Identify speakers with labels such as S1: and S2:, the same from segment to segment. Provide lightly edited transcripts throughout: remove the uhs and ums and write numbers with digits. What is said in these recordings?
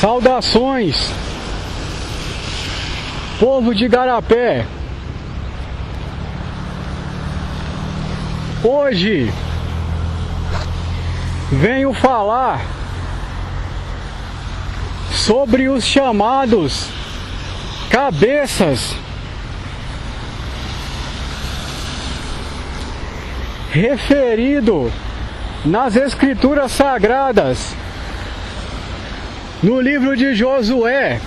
S1: Saudações, povo de Igarapé. Hoje venho falar sobre os chamados cabeças, referido nas Escrituras Sagradas, no livro de Josué,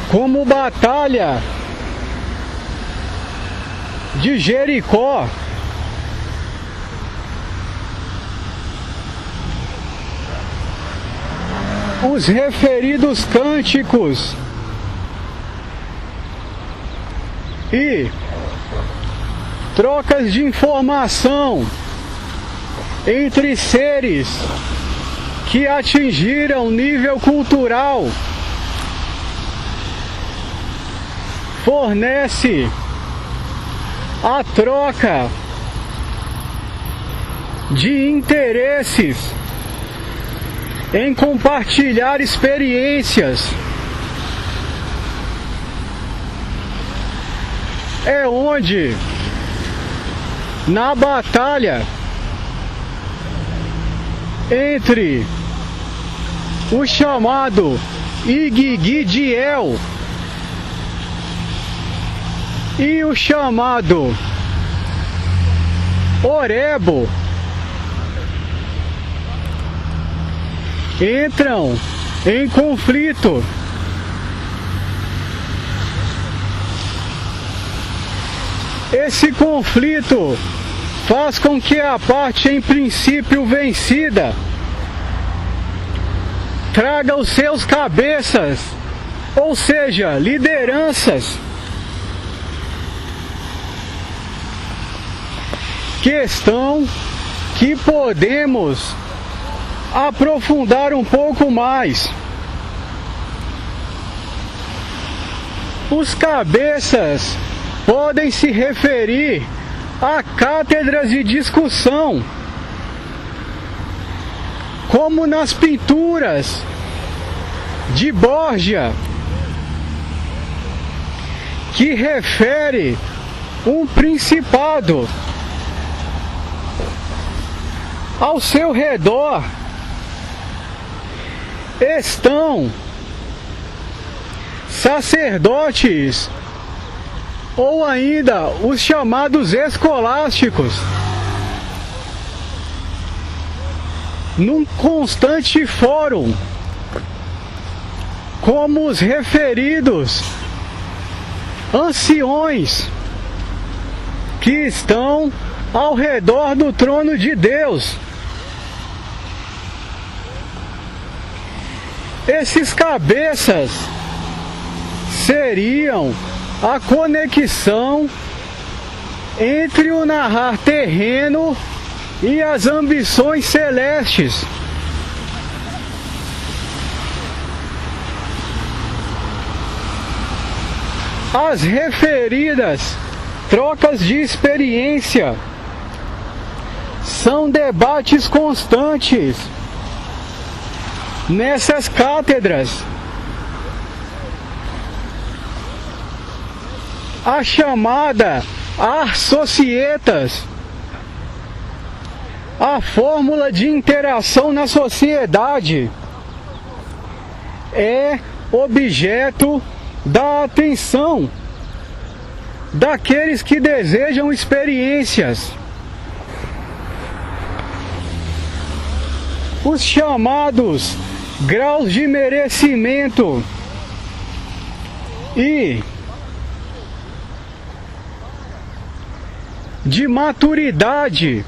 S1: como batalha de Jericó, os referidos cânticos e trocas de informação entre seres que atingiram nível cultural fornece a troca de interesses em compartilhar experiências. É onde, na batalha entre o chamado Iggigiel e o chamado Orebo, entram em conflito. Esse conflito faz com que a parte em princípio vencida traga os seus cabeças, ou seja, lideranças, questão que podemos aprofundar um pouco mais. Os cabeças podem se referir a cátedras de discussão, como nas pinturas de Borgia, que refere um principado. Ao seu redor estão sacerdotes ou ainda os chamados escolásticos, num constante fórum, como os referidos anciões que estão ao redor do trono de Deus. Esses cabeças seriam a conexão entre o narrar terreno e as ambições celestes. As referidas trocas de experiência são debates constantes nessas cátedras. A chamada Ars Societas, a fórmula de interação na sociedade, é objeto da atenção daqueles que desejam experiências. Os chamados graus de merecimento e de maturidade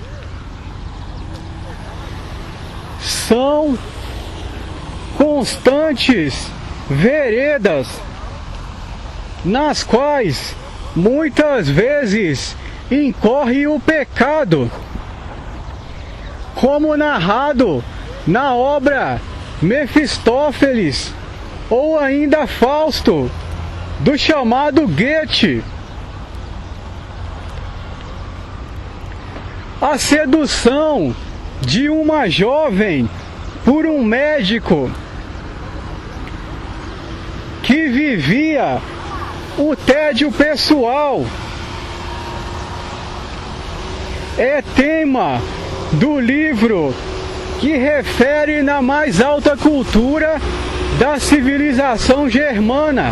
S1: são constantes veredas nas quais muitas vezes incorre o pecado, como narrado na obra Mefistófeles ou ainda Fausto, do chamado Goethe. A sedução de uma jovem por um médico que vivia o tédio pessoal. É tema do livro que refere na mais alta cultura da civilização germana.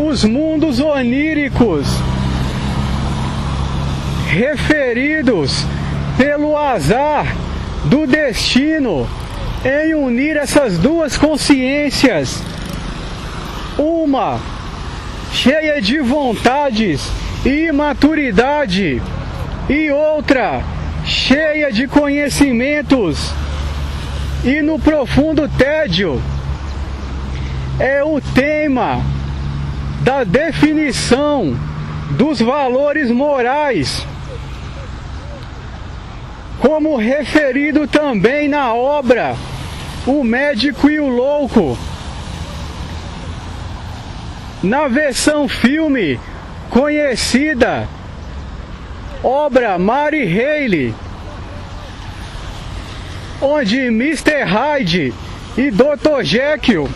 S1: Os mundos oníricos, referidos pelo azar do destino em unir essas duas consciências, uma cheia de vontades e maturidade e outra cheia de conhecimentos e no profundo tédio, é o tema da definição dos valores morais, como referido também na obra O Médico e o Louco, na versão filme conhecida, obra Mary Haley, onde Mr. Hyde e Dr. Jekyll,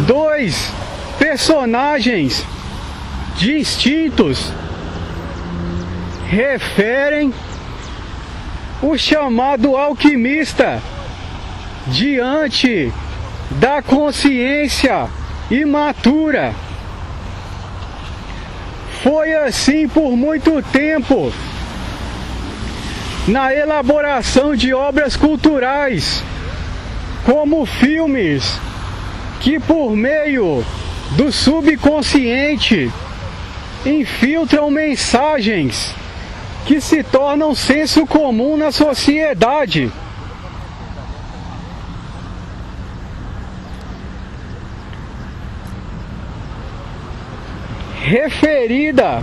S1: dois personagens distintos, referem o chamado alquimista diante da consciência imatura. Foi assim por muito tempo na elaboração de obras culturais, como filmes que por meio do subconsciente infiltram mensagens que se tornam senso comum na sociedade. Referida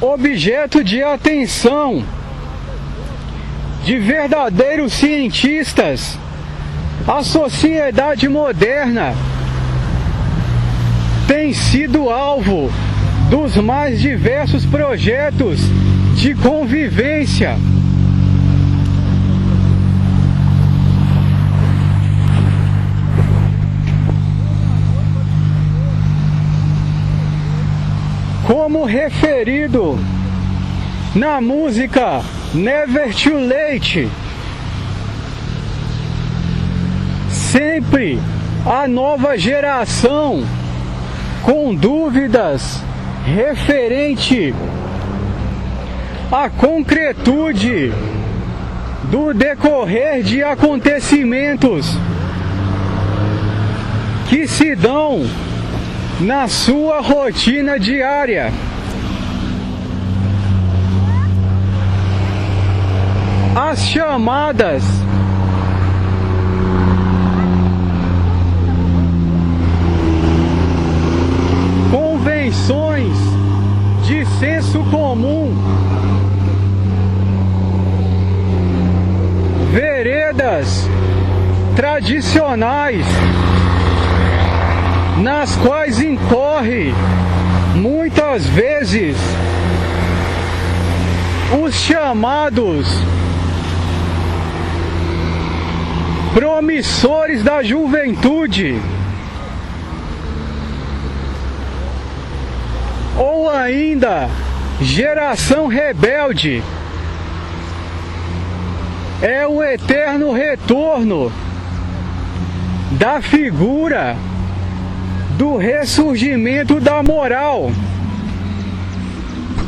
S1: objeto de atenção de verdadeiros cientistas, a sociedade moderna tem sido alvo dos mais diversos projetos de convivência, como referido na música Never Too Late. Sempre a nova geração com dúvidas referente à concretude do decorrer de acontecimentos que se dão na sua rotina diária. As chamadas convenções de senso comum, veredas tradicionais, nas quais incorre muitas vezes os chamados promissores da juventude, ou ainda geração rebelde. É o eterno retorno da figura do ressurgimento da moral,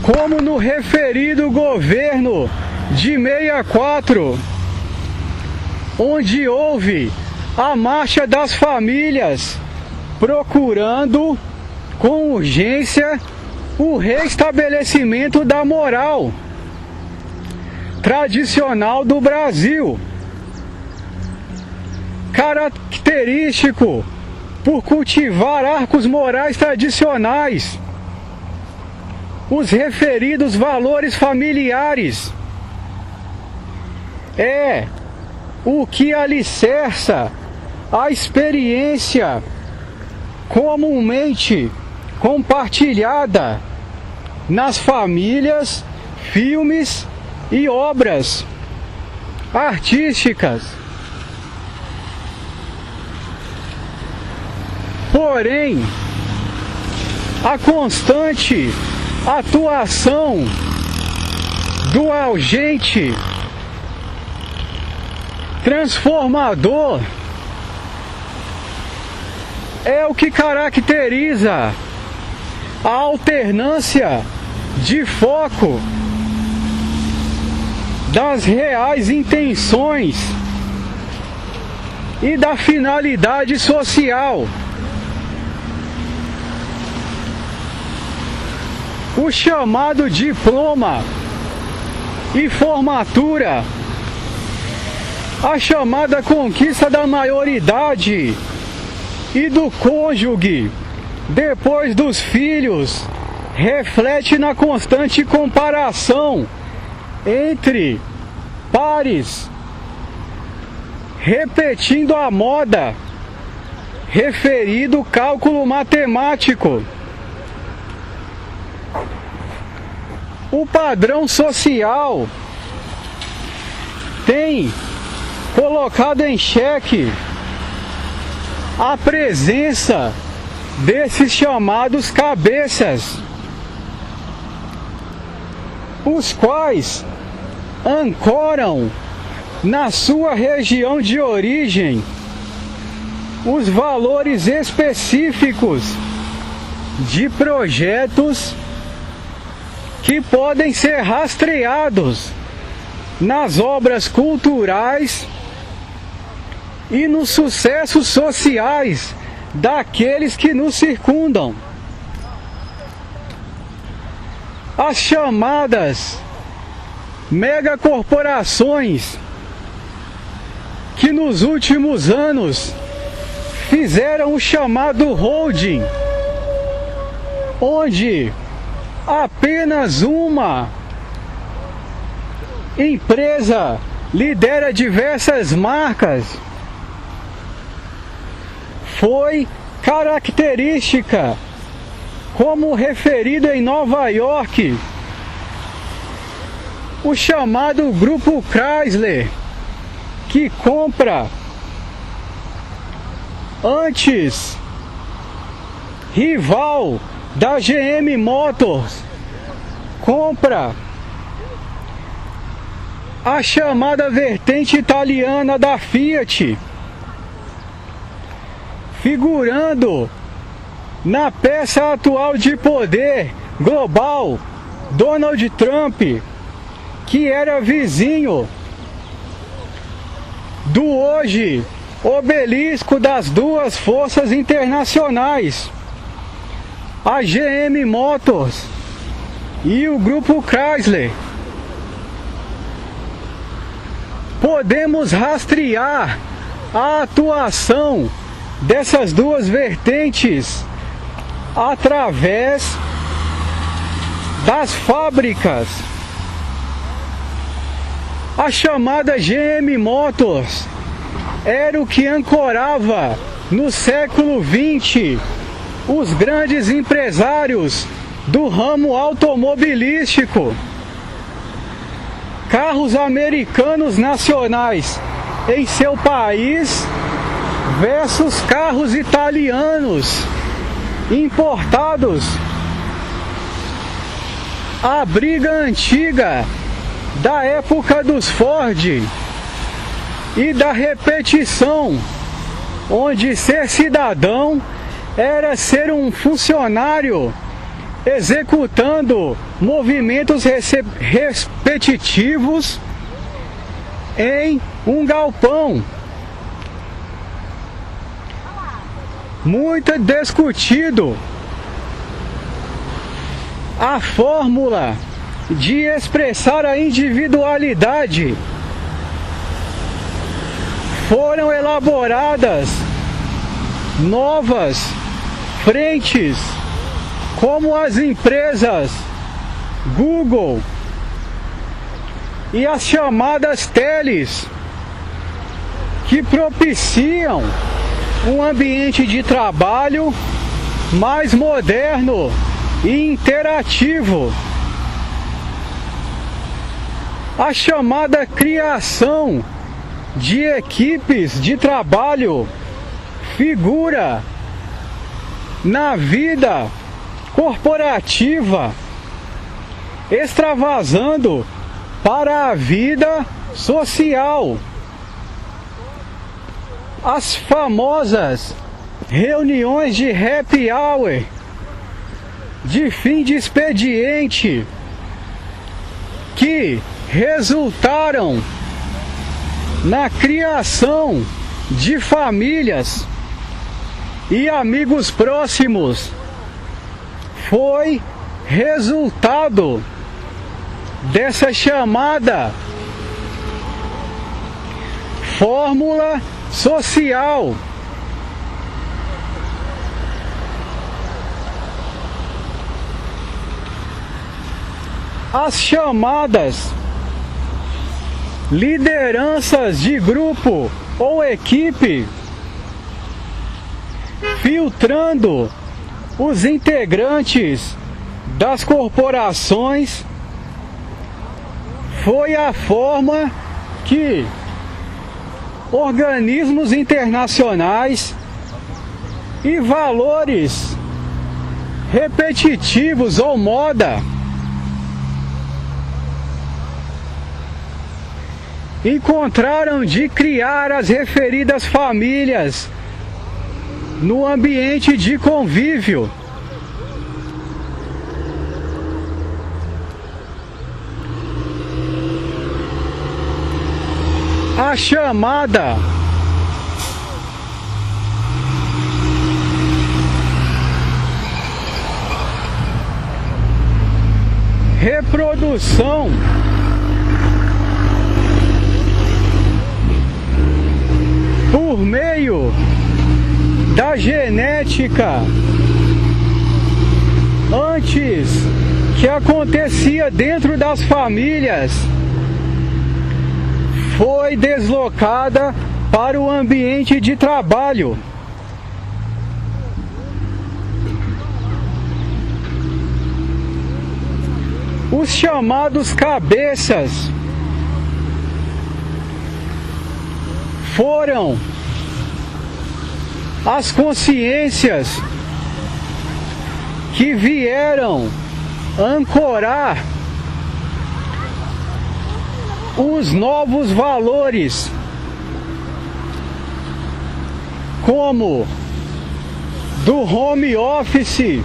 S1: como no referido governo de 64, onde houve a marcha das famílias procurando com urgência o restabelecimento da moral tradicional do Brasil, característico por cultivar arcos morais tradicionais, os referidos valores familiares. É o que alicerça a experiência comumente compartilhada nas famílias, filmes e obras artísticas. Porém, a constante atuação do agente transformador é o que caracteriza a alternância de foco das reais intenções e da finalidade social. O chamado diploma e formatura, a chamada conquista da maioridade e do cônjuge depois dos filhos, reflete na constante comparação entre pares, repetindo a moda, referido cálculo matemático. O padrão social tem colocado em xeque a presença desses chamados cabeças, os quais ancoram na sua região de origem os valores específicos de projetos que podem ser rastreados nas obras culturais e nos sucessos sociais daqueles que nos circundam. As chamadas megacorporações que nos últimos anos fizeram o chamado holding, onde apenas uma empresa lidera diversas marcas, foi característica, como referido em Nova York, o chamado Grupo Chrysler, que compra antes rival da GM Motors, compra a chamada vertente italiana da Fiat, figurando na peça atual de poder global Donald Trump, que era vizinho do hoje obelisco das duas forças internacionais, a GM Motors e o Grupo Chrysler. Podemos rastrear a atuação dessas duas vertentes através das fábricas. A chamada GM Motors era o que ancorava no século XX os grandes empresários do ramo automobilístico. Carros americanos nacionais em seu país versus carros italianos importados. A briga antiga da época dos Ford e da repetição, onde ser cidadão era ser um funcionário executando movimentos repetitivos em um galpão. Muito discutido a fórmula de expressar a individualidade. Foram elaboradas novas frentes, como as empresas Google e as chamadas teles, que propiciam um ambiente de trabalho mais moderno e interativo. A chamada criação de equipes de trabalho figura na vida corporativa, extravasando para a vida social. As famosas reuniões de happy hour, de fim de expediente, que resultaram na criação de famílias e amigos próximos, foi resultado dessa chamada fórmula social. As chamadas lideranças de grupo ou equipe, filtrando os integrantes das corporações, foi a forma que organismos internacionais e valores repetitivos ou moda encontraram de criar as referidas famílias no ambiente de convívio. A chamada reprodução por meio da genética, antes que acontecia dentro das famílias, foi deslocada para o ambiente de trabalho. Os chamados cabeças foram as consciências que vieram ancorar os novos valores, como do home office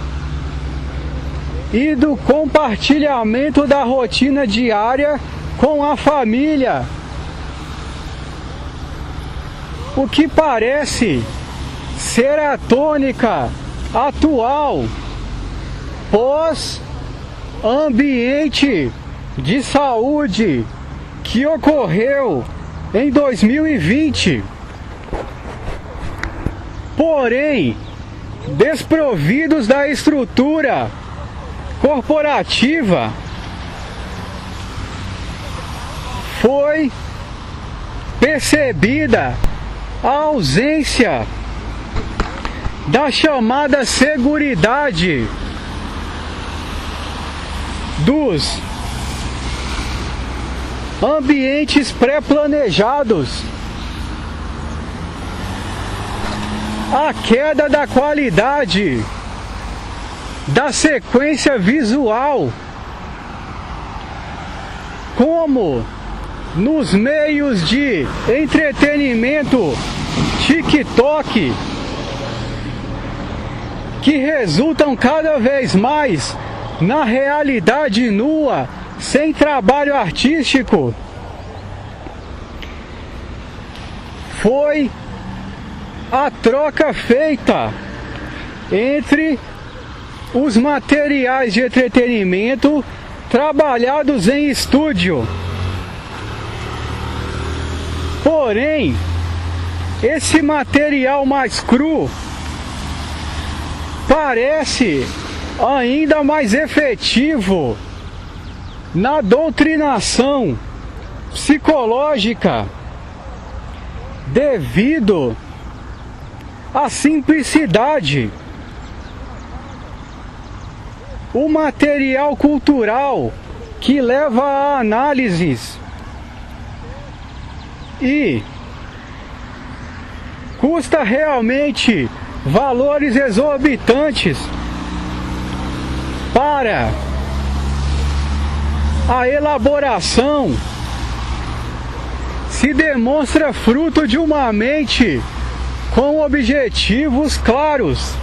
S1: e do compartilhamento da rotina diária com a família, o que parece ser a tônica atual pós-ambiente de saúde que ocorreu em 2020, porém desprovidos da estrutura corporativa, foi percebida a ausência da chamada seguridade dos ambientes pré-planejados, a queda da qualidade da sequência visual, como nos meios de entretenimento TikTok, que resultam cada vez mais na realidade nua, sem trabalho artístico. Foi a troca feita entre os materiais de entretenimento trabalhados em estúdio. Porém, esse material mais cru parece ainda mais efetivo na doutrinação psicológica, devido a simplicidade, o material cultural que leva a análises e custa realmente valores exorbitantes para a elaboração, se demonstra fruto de uma mente com objetivos claros.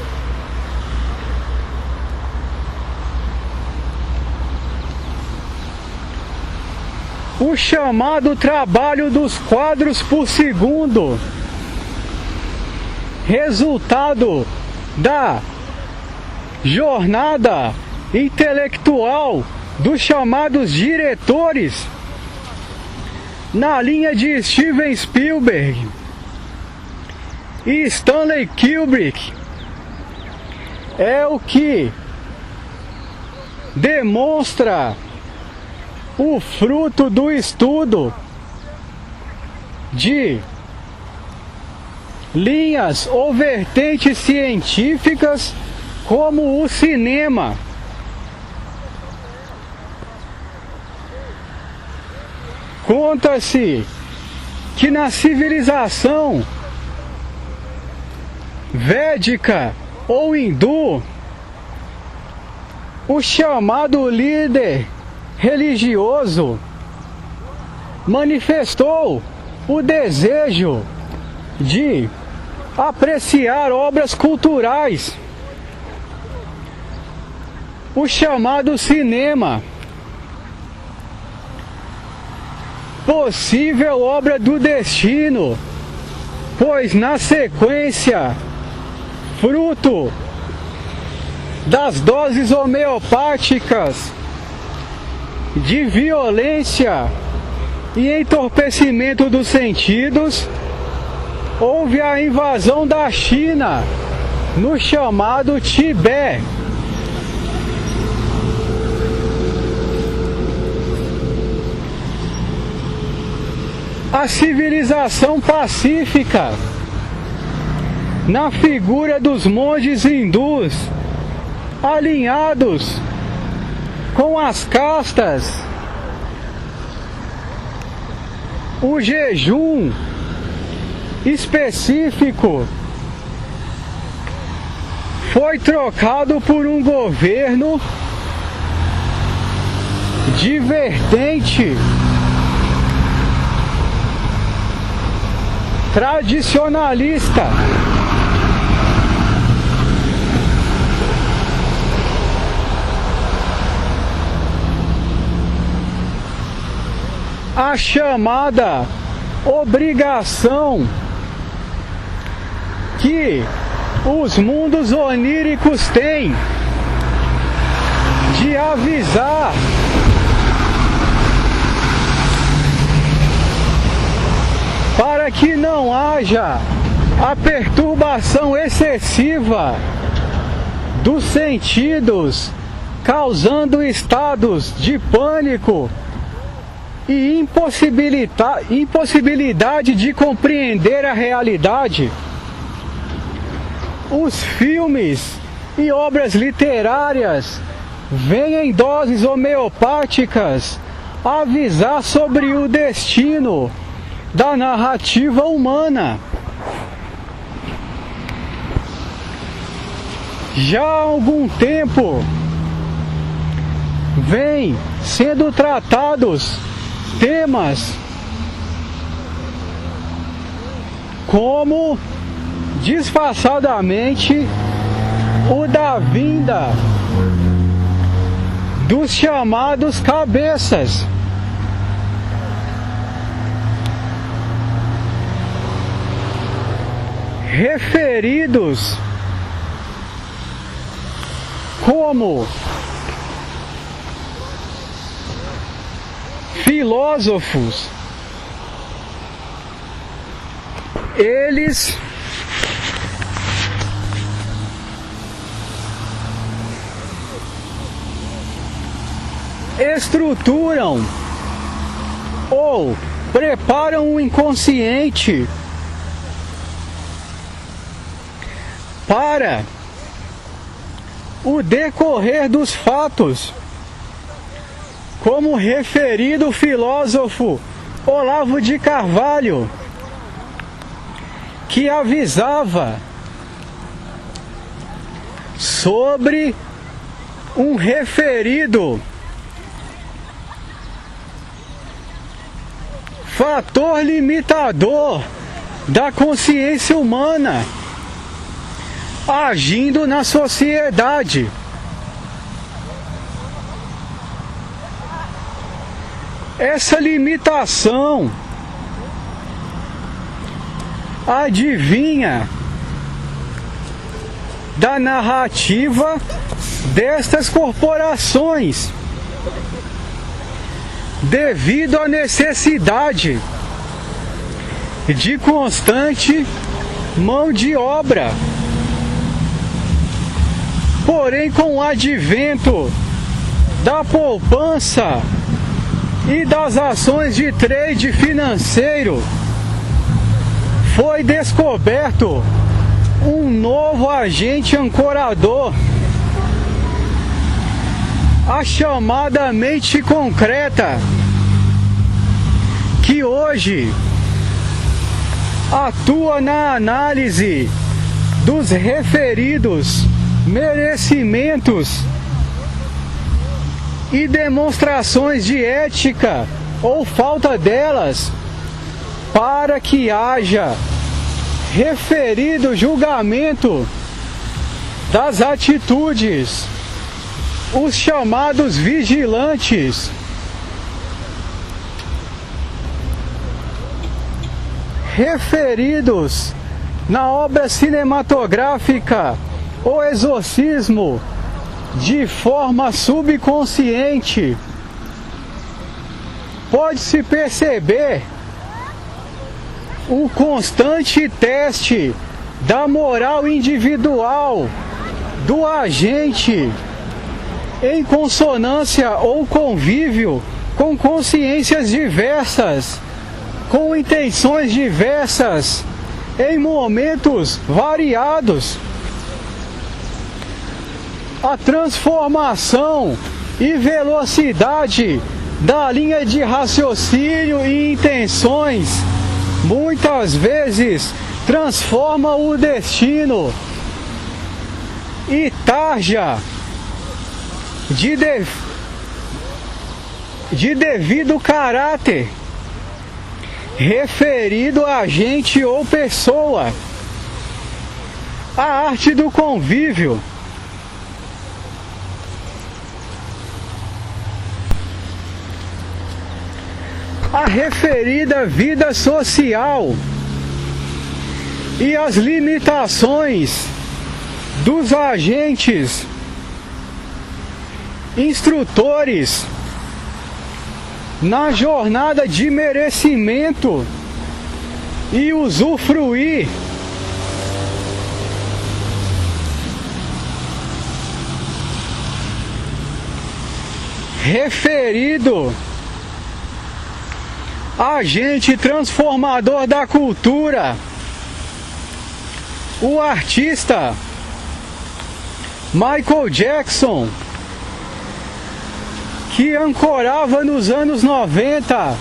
S1: O chamado trabalho dos quadros por segundo, resultado da jornada intelectual dos chamados diretores, na linha de Steven Spielberg e Stanley Kubrick, é o que demonstra o fruto do estudo de linhas ou vertentes científicas como o cinema. Conta-se que na civilização védica ou hindu, o chamado líder religioso manifestou o desejo de apreciar obras culturais, o chamado cinema, possível obra do destino, pois na sequência, fruto das doses homeopáticas de violência e entorpecimento dos sentidos, houve a invasão da China no chamado Tibete. A civilização pacífica, na figura dos monges hindus, alinhados com as castas, o jejum específico foi trocado por um governo de vertente tradicionalista. A chamada obrigação que os mundos oníricos têm de avisar para que não haja a perturbação excessiva dos sentidos, causando estados de pânico e impossibilidade de compreender a realidade. Os filmes e obras literárias vêm em doses homeopáticas avisar sobre o destino da narrativa humana. Já há algum tempo vem sendo tratados temas como disfarçadamente o da vinda dos chamados cabeças, referidos como filósofos. Eles estruturam ou preparam o inconsciente para o decorrer dos fatos, como referido o filósofo Olavo de Carvalho, que avisava sobre um referido fator limitador da consciência humana agindo na sociedade. Essa limitação advinha da narrativa destas corporações, devido à necessidade de constante mão de obra. Porém, com o advento da poupança e das ações de trade financeiro, foi descoberto um novo agente ancorador, a chamada mente concreta, que hoje atua na análise dos referidos merecimentos e demonstrações de ética ou falta delas, para que haja referido julgamento das atitudes, os chamados vigilantes, referidos na obra cinematográfica O Exorcismo, de forma subconsciente. Pode-se perceber o constante teste da moral individual do agente, em consonância ou convívio com consciências diversas, com intenções diversas, em momentos variados. A transformação e velocidade da linha de raciocínio e intenções muitas vezes transforma o destino e tarja de devido caráter referido a agente ou pessoa. A arte do convívio. A referida vida social e as limitações dos agentes instrutores na jornada de merecimento e usufruir referido agente transformador da cultura, o artista Michael Jackson, que ancorava nos anos 90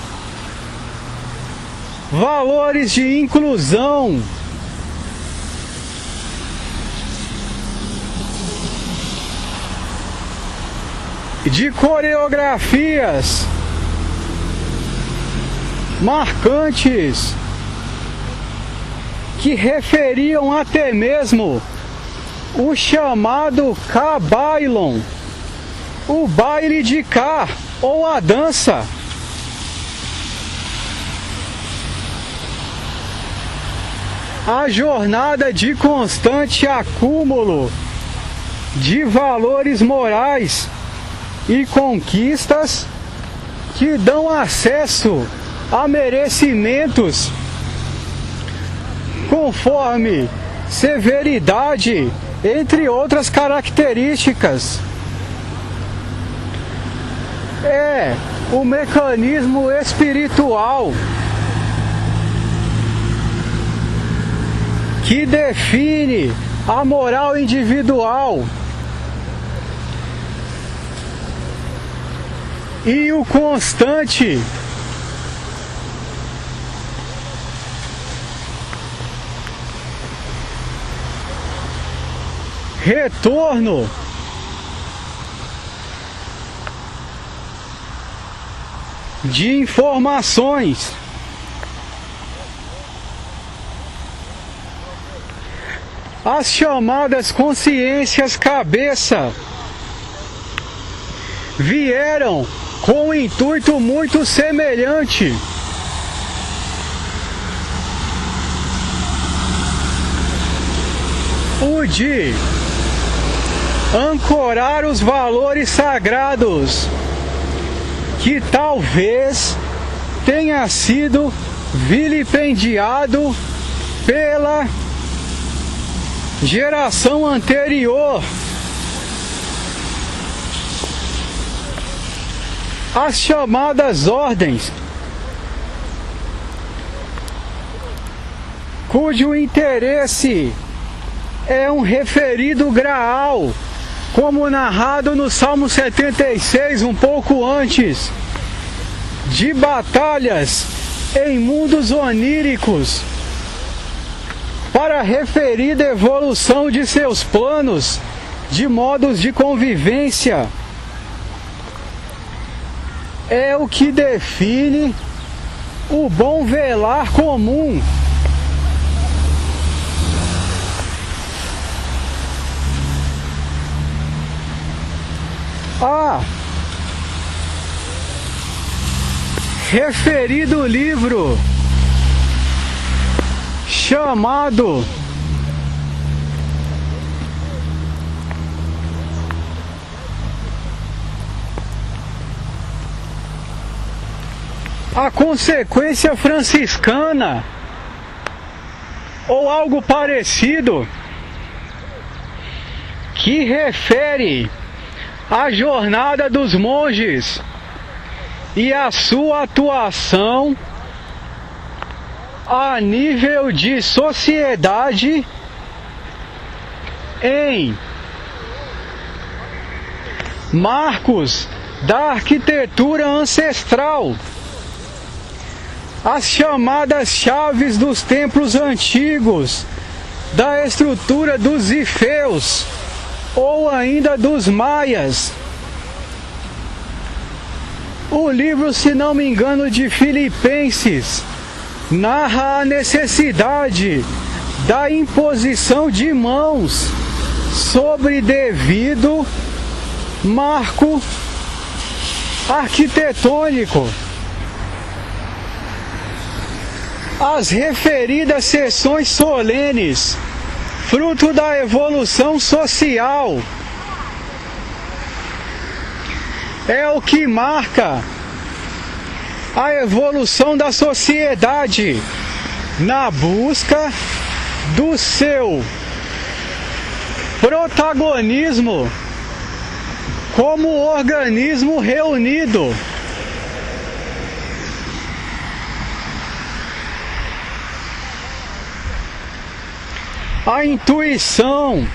S1: valores de inclusão, de coreografias marcantes, que referiam até mesmo o chamado K-Bailon, o baile de K, ou a dança. A jornada de constante acúmulo de valores morais e conquistas que dão acesso a merecimentos conforme severidade, entre outras características. É o mecanismo espiritual que define a moral individual e o constante retorno de informações. As chamadas consciências cabeça vieram com um intuito muito semelhante. O de ancorar os valores sagrados que talvez tenha sido vilipendiado pela geração anterior. As chamadas ordens, cujo interesse é um referido graal, como narrado no Salmo 76, um pouco antes, de batalhas em mundos oníricos, para a referida evolução de seus planos, de modos de convivência, é o que define o bom velar comum. Referido livro chamado A Consequência Franciscana ou algo parecido, que refere a jornada dos monges e a sua atuação a nível de sociedade em marcos da arquitetura ancestral, as chamadas chaves dos templos antigos, da estrutura dos ifeus ou ainda dos maias. O livro, se não me engano, de Filipenses, narra a necessidade da imposição de mãos sobre devido marco arquitetônico. As referidas sessões solenes, fruto da evolução social, é o que marca a evolução da sociedade na busca do seu protagonismo como organismo reunido. A intuição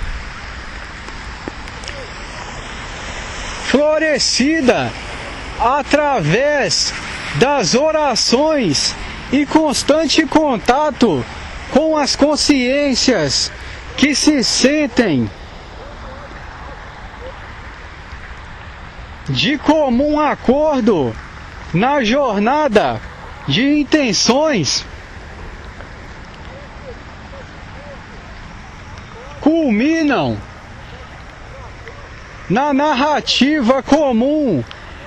S1: florescida através das orações e constante contato com as consciências que se sentem de comum acordo na jornada de intenções, culminam na narrativa comum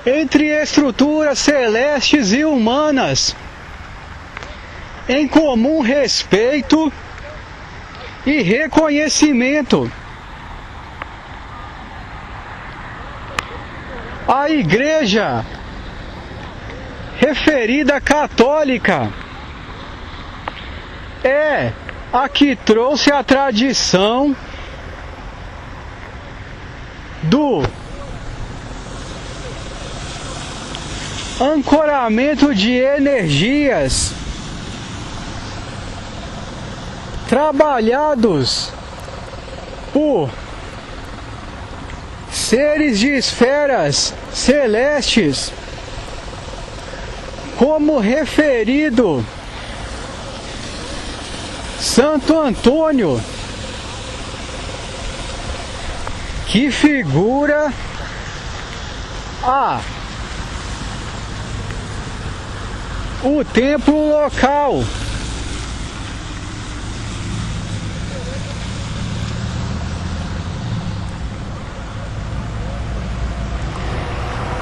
S1: entre estruturas celestes e humanas, em comum respeito e reconhecimento. A Igreja, referida católica, é a que trouxe a tradição do ancoramento de energias trabalhados por seres de esferas celestes, como referido Santo Antônio, que figura o templo local.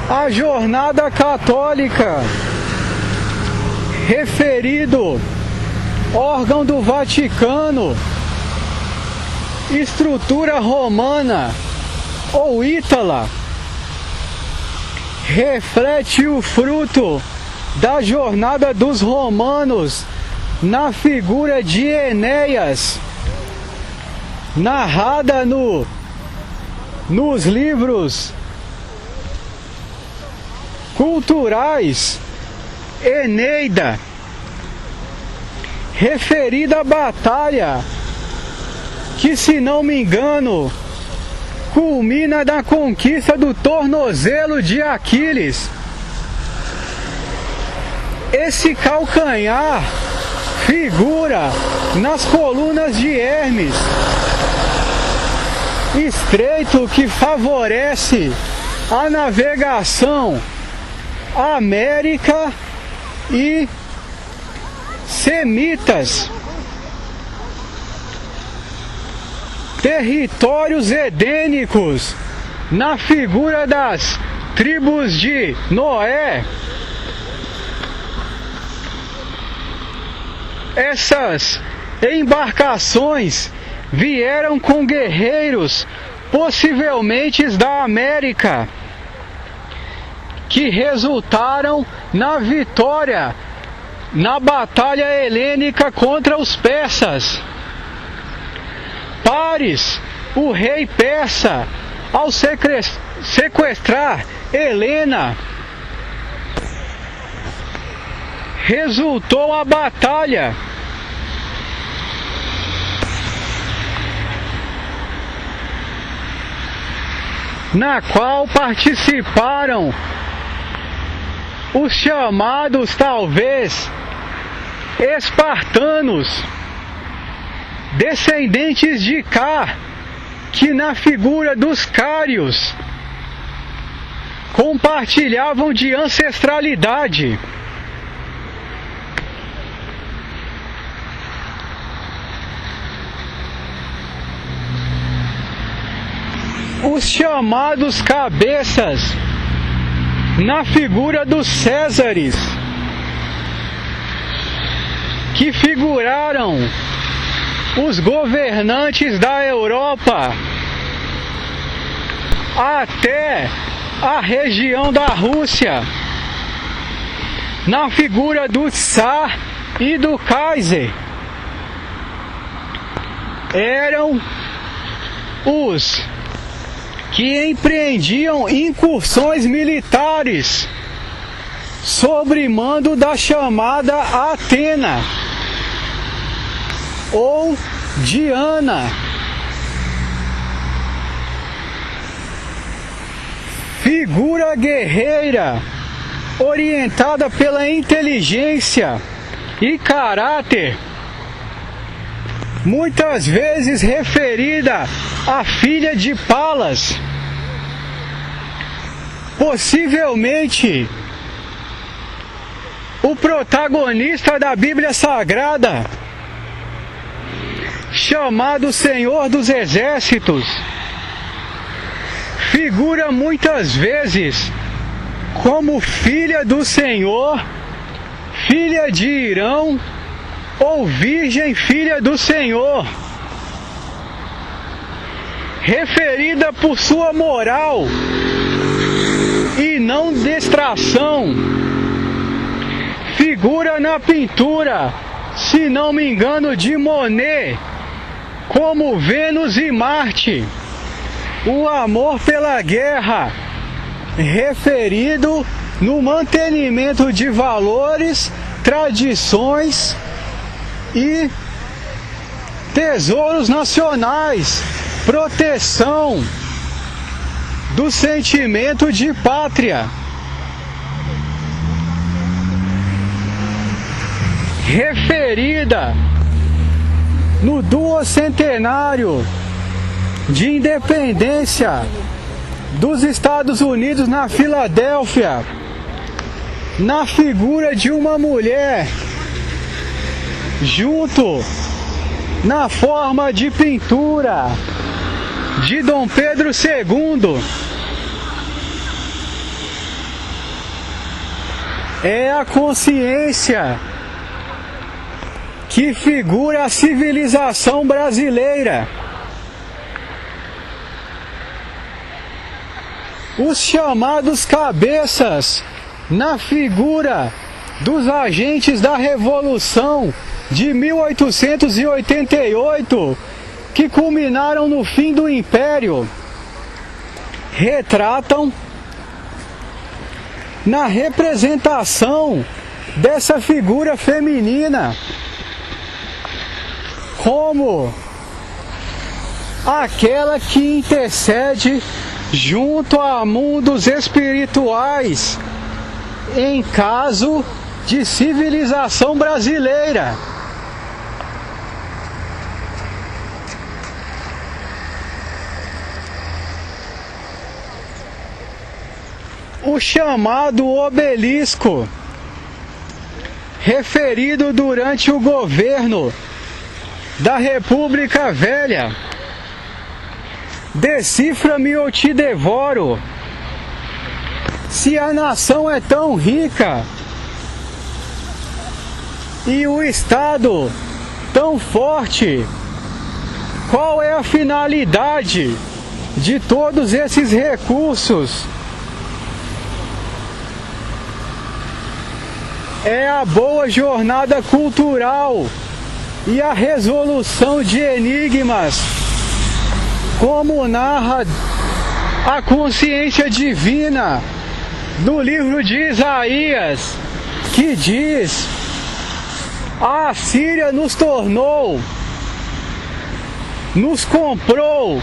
S1: A Jornada Católica, referido órgão do Vaticano, estrutura romana ou ítala, reflete o fruto da jornada dos romanos na figura de Enéas, narrada nos livros culturais. Eneida, referida à batalha que, se não me engano, culmina na conquista do tornozelo de Aquiles. Esse calcanhar figura nas colunas de Hermes, estreito que favorece a navegação América e Semitas, territórios edênicos, na figura das tribos de Noé. Essas embarcações vieram com guerreiros, possivelmente da América, que resultaram na vitória na batalha helênica contra os persas. Paris, o rei persa, ao sequestrar Helena, resultou a batalha na qual participaram os chamados, talvez, espartanos, descendentes de Cá, que na figura dos cários compartilhavam de ancestralidade. Os chamados cabeças, na figura dos Césares, que figuraram os governantes da Europa até a região da Rússia, na figura do Tsar e do Kaiser. Eram os que empreendiam incursões militares sob mando da chamada Atena ou Diana, figura guerreira orientada pela inteligência e caráter, muitas vezes referida à filha de Palas, possivelmente o protagonista da Bíblia Sagrada, chamado Senhor dos Exércitos, figura muitas vezes como filha do Senhor, filha de Irão ou virgem filha do Senhor, referida por sua moral e não distração. Figura na pintura, se não me engano, de Monet, como Vênus e Marte, o amor pela guerra, referido no mantenimento de valores, tradições e tesouros nacionais, proteção do sentimento de pátria, referida no duocentenário de independência dos Estados Unidos na Filadélfia, na figura de uma mulher, junto na forma de pintura de Dom Pedro II. É a consciência que figura a civilização brasileira. Os chamados cabeças, na figura dos agentes da Revolução de 1888, que culminaram no fim do Império, retratam na representação dessa figura feminina como aquela que intercede junto a mundos espirituais em caso de civilização brasileira. O chamado obelisco, referido durante o governo da República Velha, decifra-me ou te devoro. Se a nação é tão rica e o Estado tão forte, qual é a finalidade de todos esses recursos? É a boa jornada cultural e a resolução de enigmas, como narra a consciência divina no livro de Isaías, que diz: a Assíria nos comprou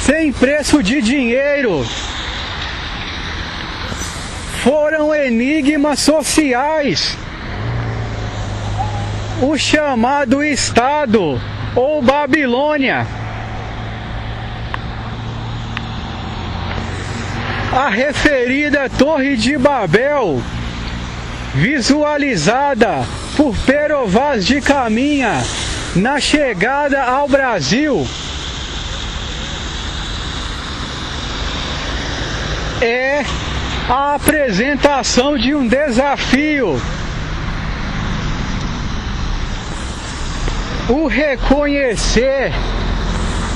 S1: sem preço de dinheiro. Foram enigmas sociais. O chamado Estado ou Babilônia. A referida Torre de Babel, visualizada por Pero Vaz de Caminha na chegada ao Brasil, é a apresentação de um desafio. O reconhecer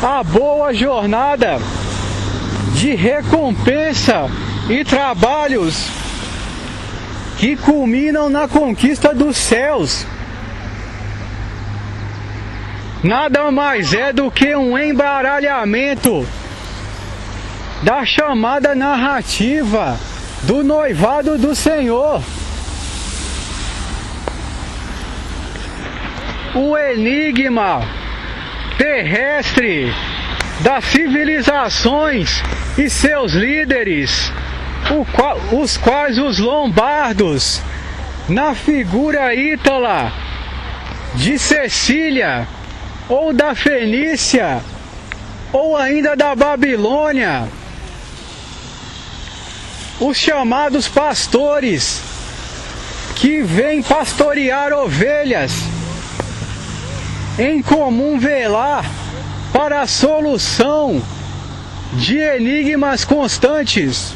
S1: a boa jornada de recompensa e trabalhos que culminam na conquista dos céus. Nada mais é do que um embaralhamento da chamada narrativa do noivado do Senhor. O enigma terrestre das civilizações e seus líderes, os quais os lombardos, na figura ítala de Cecília, ou da Fenícia, ou ainda da Babilônia, os chamados pastores, que vêm pastorear ovelhas, em comum velar para a solução de enigmas constantes.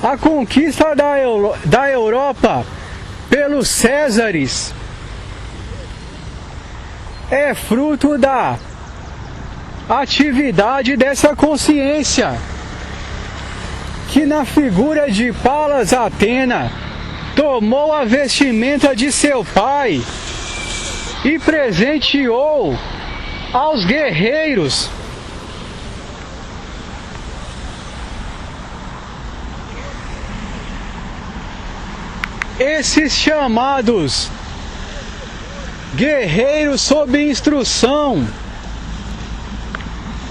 S1: A conquista da Europa pelos Césares é fruto da atividade dessa consciência, que na figura de Palas Atena tomou a vestimenta de seu pai e presenteou aos guerreiros esses chamados guerreiros sob instrução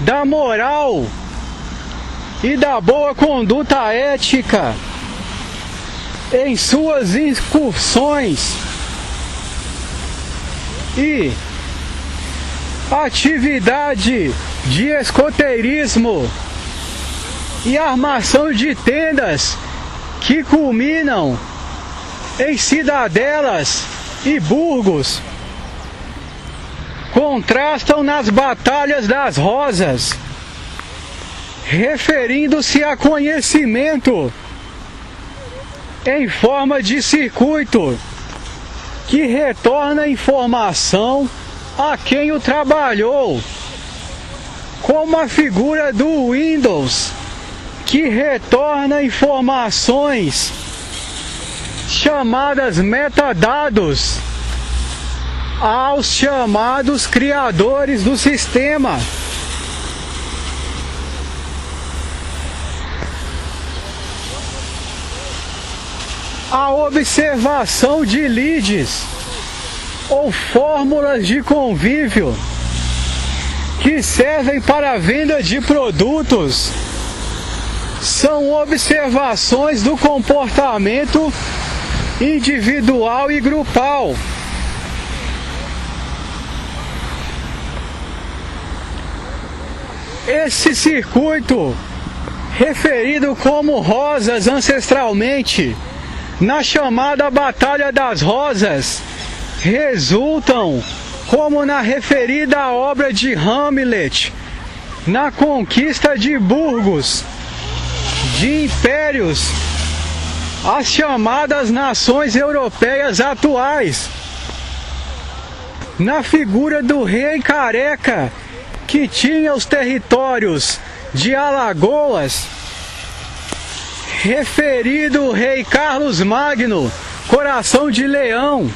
S1: da moral e da boa conduta ética em suas incursões e atividade de escoteirismo e armação de tendas que culminam em cidadelas e burgos, contrastam nas batalhas das rosas, referindo-se a conhecimento em forma de circuito que retorna informação a quem o trabalhou, como a figura do Windows, que retorna informações chamadas metadados aos chamados criadores do sistema. A observação de leads ou fórmulas de convívio que servem para a venda de produtos são observações do comportamento individual e grupal. Esse circuito, referido como rosas ancestralmente, na chamada Batalha das Rosas, resultam, como na referida obra de Hamlet, na conquista de burgos, de impérios, as chamadas nações europeias atuais, na figura do rei careca, que tinha os territórios de Alagoas, referido rei Carlos Magno, coração de leão,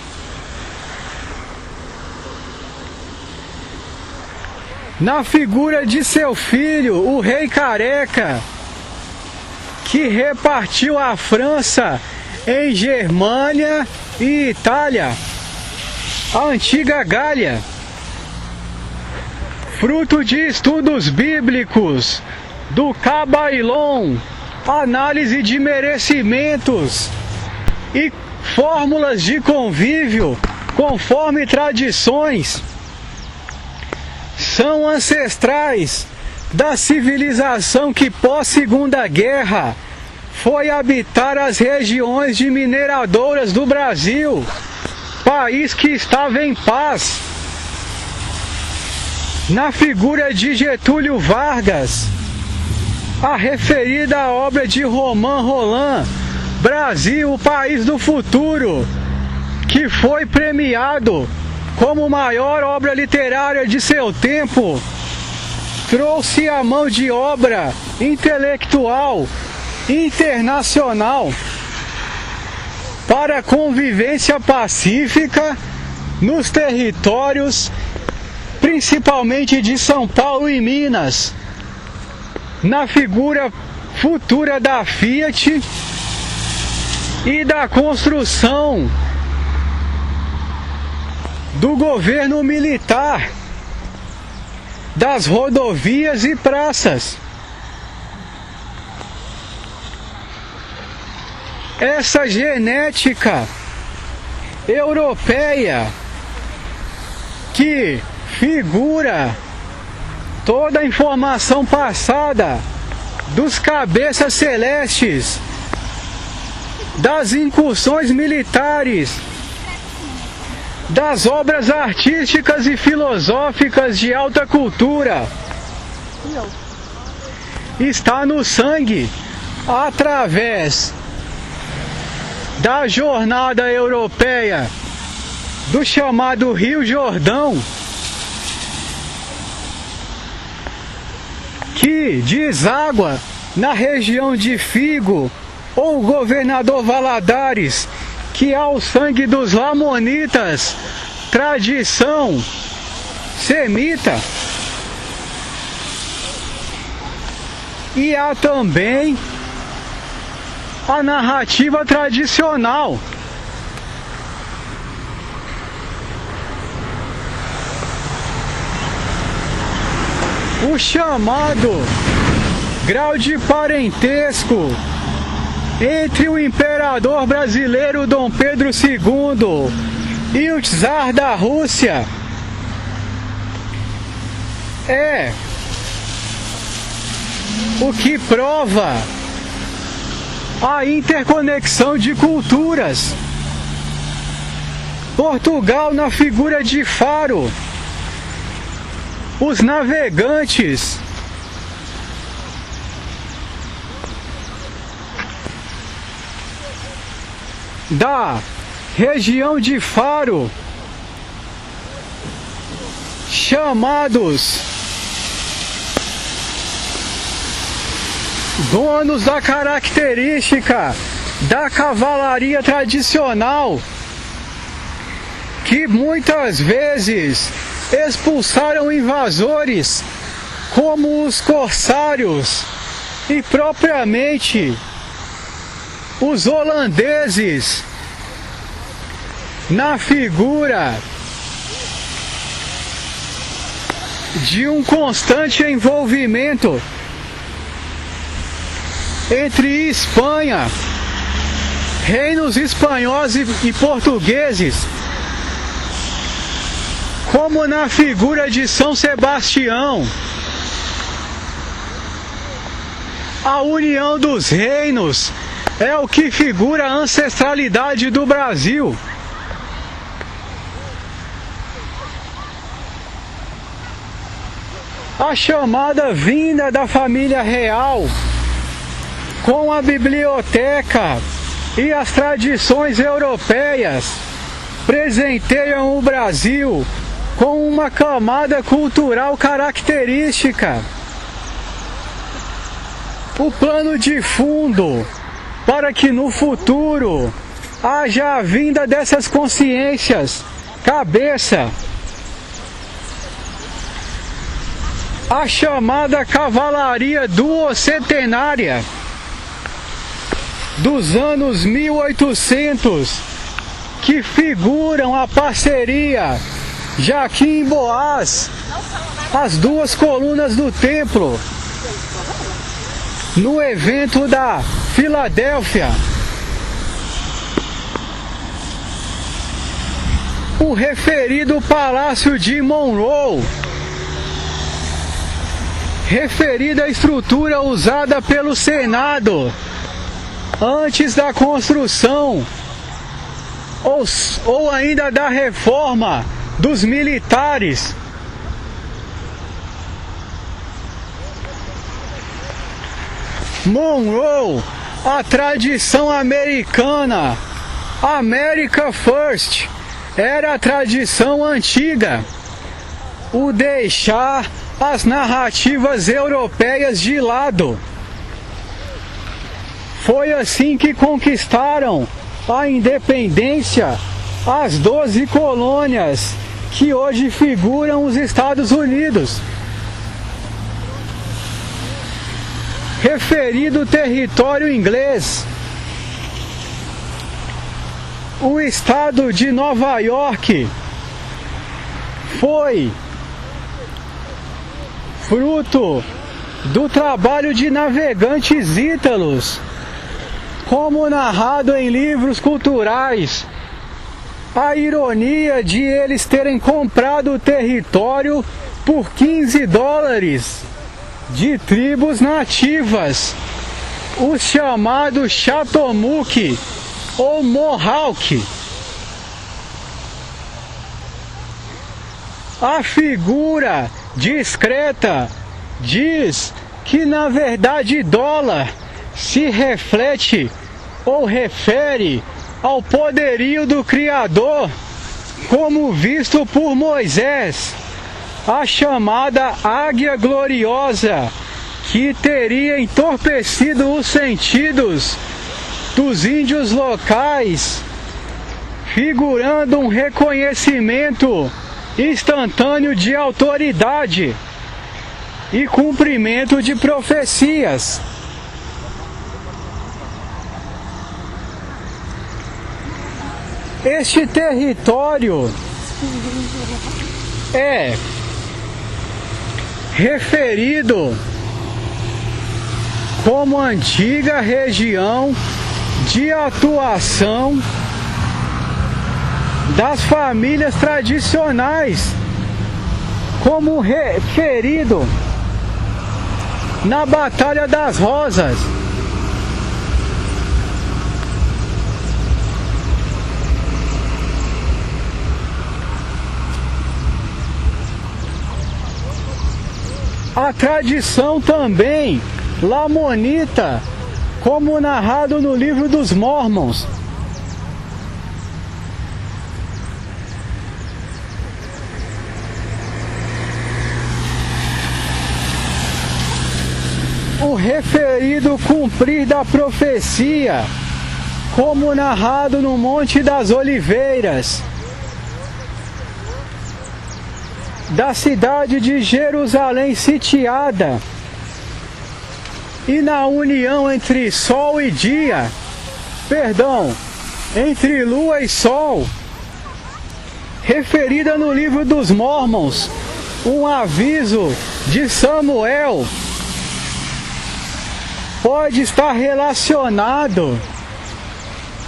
S1: na figura de seu filho, o rei careca, que repartiu a França em Germânia e Itália, a antiga Gália, fruto de estudos bíblicos do Cabailon, análise de merecimentos e fórmulas de convívio conforme tradições, são ancestrais da civilização que pós-Segunda Guerra foi habitar as regiões de mineradoras do Brasil, país que estava em paz. Na figura de Getúlio Vargas, a referida obra de Romain Rolland, Brasil, o País do Futuro, que foi premiado como maior obra literária de seu tempo, trouxe a mão de obra intelectual internacional para a convivência pacífica nos territórios, principalmente de São Paulo e Minas, na figura futura da Fiat e da construção do governo militar, das rodovias e praças. Essa genética europeia que figura toda a informação passada dos cabeças celestes, das incursões militares, das obras artísticas e filosóficas de alta cultura, está no sangue através da jornada europeia do chamado Rio Jordão, que deságua na região de Figo ou Governador Valadares, que há o sangue dos Lamanitas, tradição semita, e há também a narrativa tradicional o chamado grau de parentesco entre o imperador brasileiro Dom Pedro II e o czar da Rússia é o que prova a interconexão de culturas. Portugal, na figura de Faro, os navegantes da região de Faro, chamados donos da característica da cavalaria tradicional, que muitas vezes expulsaram invasores como os corsários e propriamente os holandeses, na figura de um constante envolvimento entre Espanha, reinos espanhóis e portugueses, como na figura de São Sebastião. A união dos reinos é o que figura a ancestralidade do Brasil. A chamada vinda da família real com a biblioteca e as tradições europeias presenteiam o Brasil com uma camada cultural característica. O plano de fundo para que no futuro haja a vinda dessas consciências, cabeça, a chamada cavalaria duocentenária dos anos 1800, que figuram a parceria Jaquim Boaz, as duas colunas do templo, no evento da Filadélfia, o referido Palácio de Monroe, referida estrutura usada pelo Senado antes da construção ou ainda da reforma dos militares. Monroe, a tradição americana, America First, era a tradição antiga, o deixar as narrativas europeias de lado. Foi assim que conquistaram a independência as 12 colônias que hoje figuram os Estados Unidos. Referido território inglês, o estado de Nova York foi fruto do trabalho de navegantes ítalos, como narrado em livros culturais. A ironia de eles terem comprado o território por 15 dólares de tribos nativas, os chamados Chatomuk ou Mohawk. A figura discreta diz que na verdade dólar se reflete ou refere ao poderio do Criador, como visto por Moisés, a chamada águia gloriosa, que teria entorpecido os sentidos dos índios locais, figurando um reconhecimento instantâneo de autoridade e cumprimento de profecias. Este território é referido como antiga região de atuação das famílias tradicionais, como referido na Batalha das Rosas. A tradição também lamonita, como narrado no livro dos Mormons. O referido cumprir da profecia, como narrado no Monte das Oliveiras, da cidade de Jerusalém sitiada, e na união entre sol e dia, entre lua e sol, referida no livro dos Mormons, um aviso de Samuel, pode estar relacionado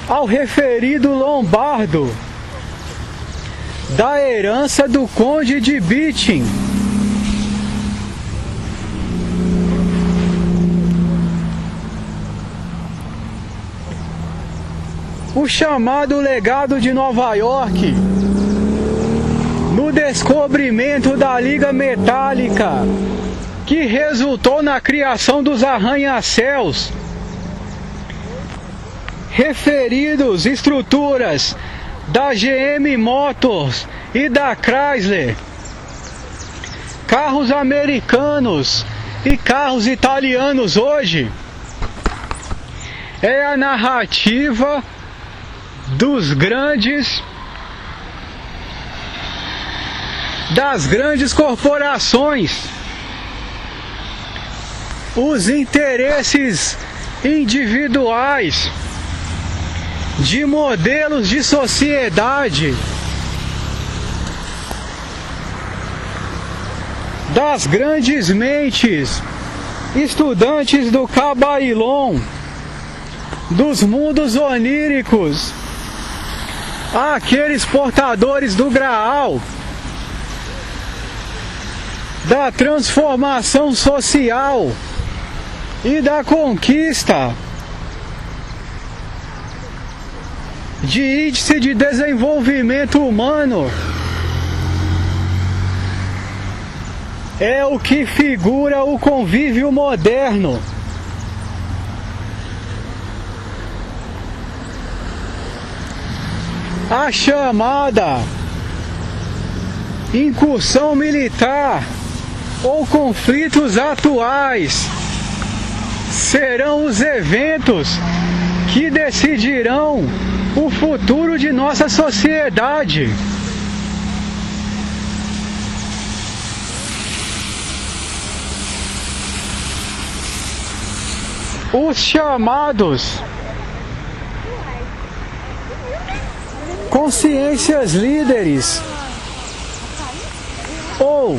S1: ao referido lombardo da herança do conde de Bittim. O chamado legado de Nova York, no descobrimento da liga metálica, que resultou na criação dos arranha-céus, referidos estruturas da GM Motors e da Chrysler, carros americanos e carros italianos hoje, é a narrativa das grandes corporações, os interesses individuais de modelos de sociedade, das grandes mentes estudantes do Cabailon, dos mundos oníricos, aqueles portadores do Graal, da transformação social e da conquista de índice de desenvolvimento humano, é o que figura o convívio moderno. A chamada incursão militar ou conflitos atuais serão os eventos que decidirão o futuro de nossa sociedade. Os chamados consciências líderes ou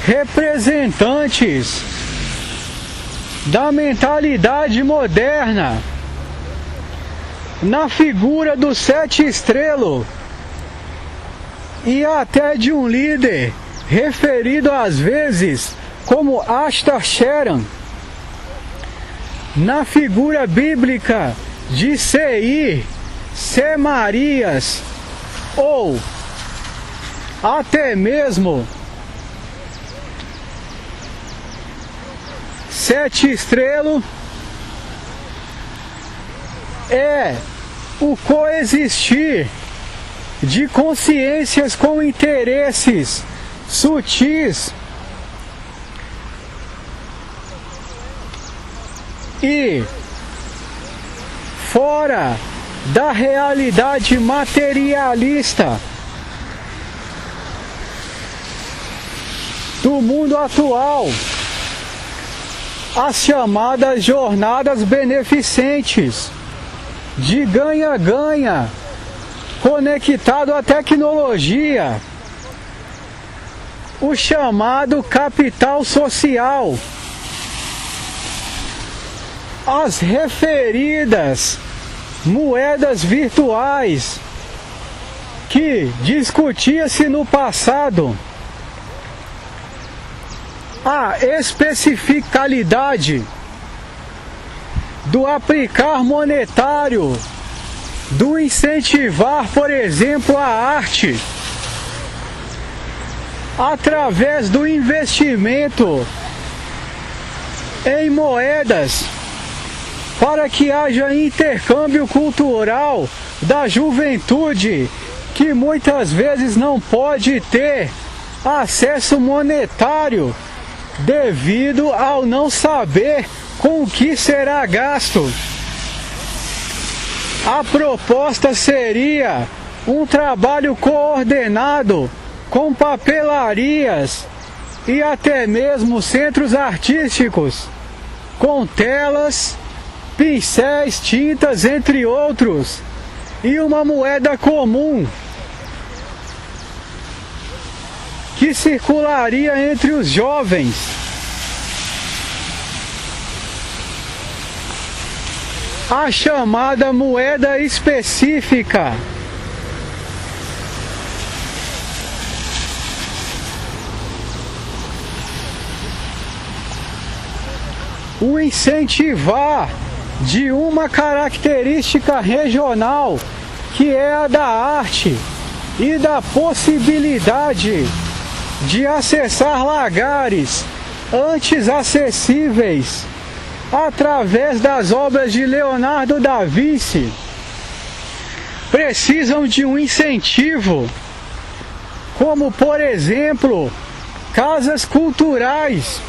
S1: representantes da mentalidade moderna, na figura do Sete Estrelo e até de um líder referido às vezes como Ashtar Sheran, na figura bíblica de Seir, Semarias, ou até mesmo Sete Estrelo, é o coexistir de consciências com interesses sutis e fora da realidade materialista do mundo atual, as chamadas jornadas beneficentes, de ganha-ganha conectado à tecnologia, o chamado capital social. As referidas moedas virtuais que discutia-se no passado a especificalidade do aplicar monetário, do incentivar, por exemplo, a arte, através do investimento em moedas, para que haja intercâmbio cultural da juventude, que muitas vezes não pode ter acesso monetário devido ao não saber com o que será gasto. A proposta seria um trabalho coordenado com papelarias e até mesmo centros artísticos, com telas, pincéis, tintas, entre outros, e uma moeda comum que circularia entre os jovens. A chamada moeda específica. O incentivar de uma característica regional, que é a da arte e da possibilidade de acessar lagares antes acessíveis através das obras de Leonardo da Vinci, precisam de um incentivo, como por exemplo casas culturais,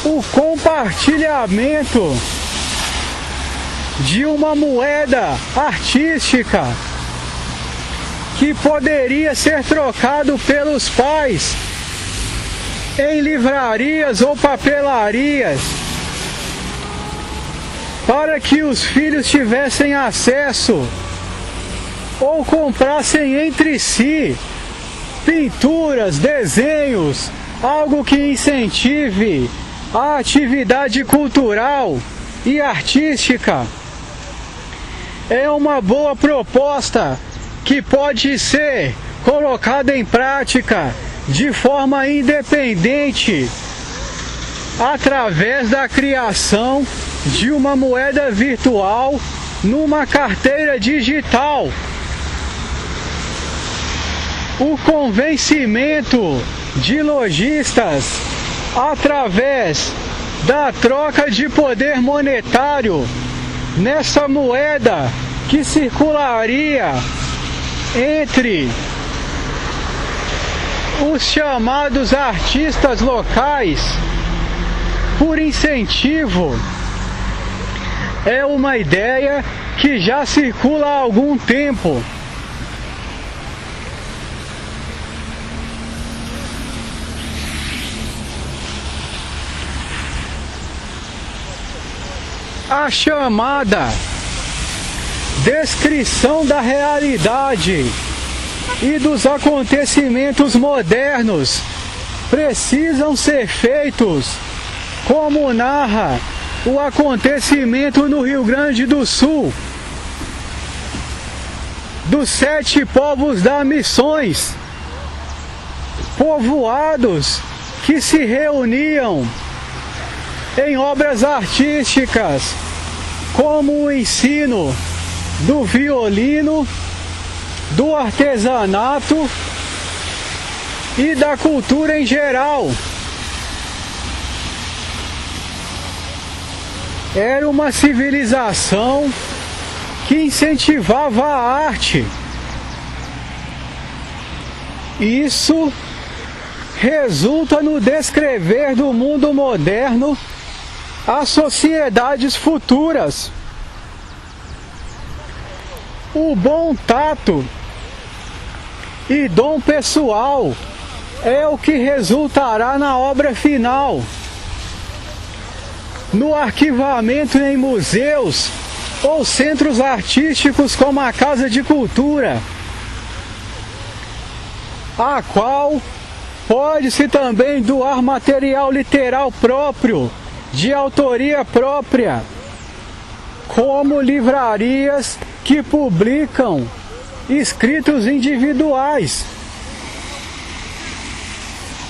S1: o compartilhamento de uma moeda artística que poderia ser trocado pelos pais em livrarias ou papelarias, para que os filhos tivessem acesso ou comprassem entre si pinturas, desenhos, algo que incentive a atividade cultural e artística. É uma boa proposta que pode ser colocada em prática de forma independente através da criação de uma moeda virtual numa carteira digital. O convencimento de lojistas através da troca de poder monetário nessa moeda que circularia entre os chamados artistas locais por incentivo é uma ideia que já circula há algum tempo. A chamada descrição da realidade e dos acontecimentos modernos precisam ser feitos como narra o acontecimento no Rio Grande do Sul, dos 7 povos das missões, povoados que se reuniam em obras artísticas, como o ensino do violino, do artesanato e da cultura em geral. Era uma civilização que incentivava a arte. Isso resulta no descrever do mundo moderno as sociedades futuras. O bom tato e dom pessoal é o que resultará na obra final. no arquivamento em museus ou centros artísticos como a Casa de Cultura, a qual pode-se também doar material literal próprio, de autoria própria, como livrarias que publicam escritos individuais.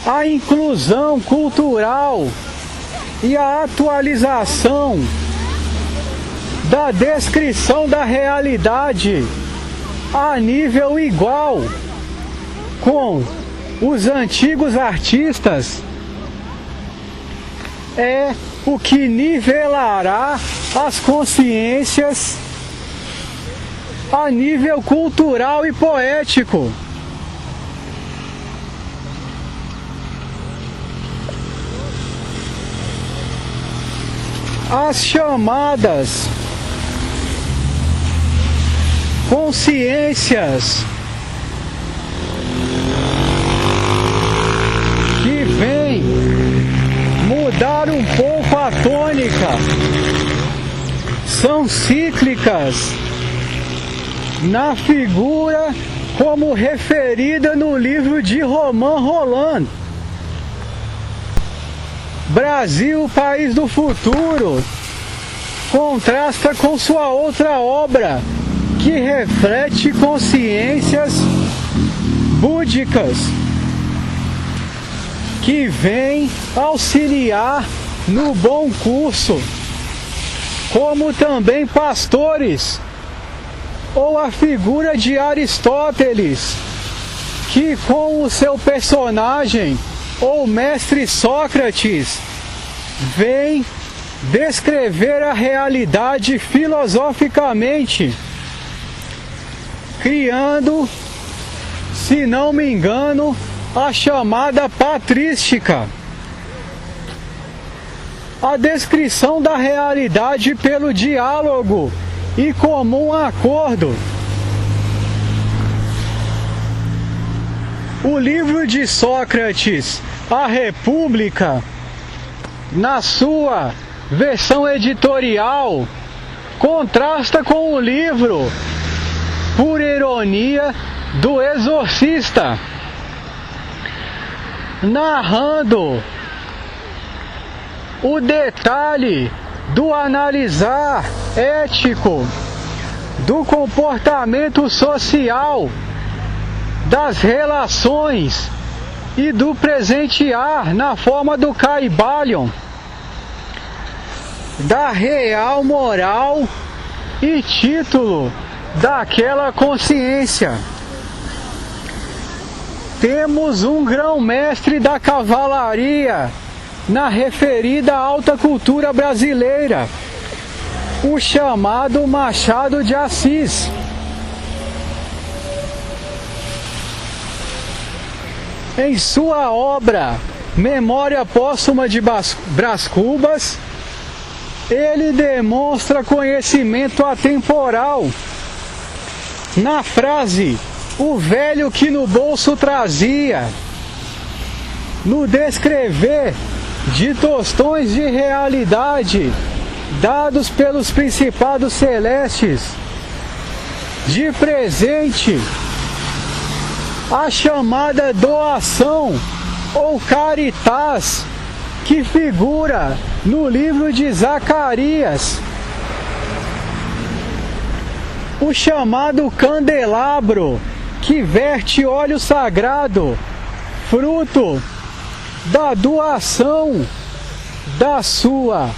S1: A inclusão cultural e a atualização da descrição da realidade a nível igual com os antigos artistas é o que nivelará as consciências a nível cultural e poético. As chamadas consciências que vêm mudar um pouco a tônica são cíclicas na figura como referida no livro de Romain Rolland, Brasil, País do Futuro, contrasta com sua outra obra, que reflete consciências búdicas, que vem auxiliar no bom curso, como também pastores, ou a figura de Aristóteles, que com o seu personagem, ou mestre Sócrates, vem descrever a realidade filosoficamente, criando, se não me engano, a chamada patrística. A descrição da realidade pelo diálogo e comum acordo. O livro de Sócrates, A República, na sua versão editorial, contrasta com o livro, por ironia, do Exorcista, narrando o detalhe do analisar ético do comportamento social, das relações e do presentear na forma do Caibalion, da real moral e título daquela consciência. Temos um grão-mestre da cavalaria na referida alta cultura brasileira, o chamado Machado de Assis. Em sua obra Memória Póstuma de Brás Cubas, ele demonstra conhecimento atemporal na frase "o velho que no bolso trazia", no descrever de tostões de realidade dados pelos principados celestes de presente, a chamada doação ou caritas, que figura no livro de Zacarias, o chamado candelabro, que verte óleo sagrado, fruto da doação da sua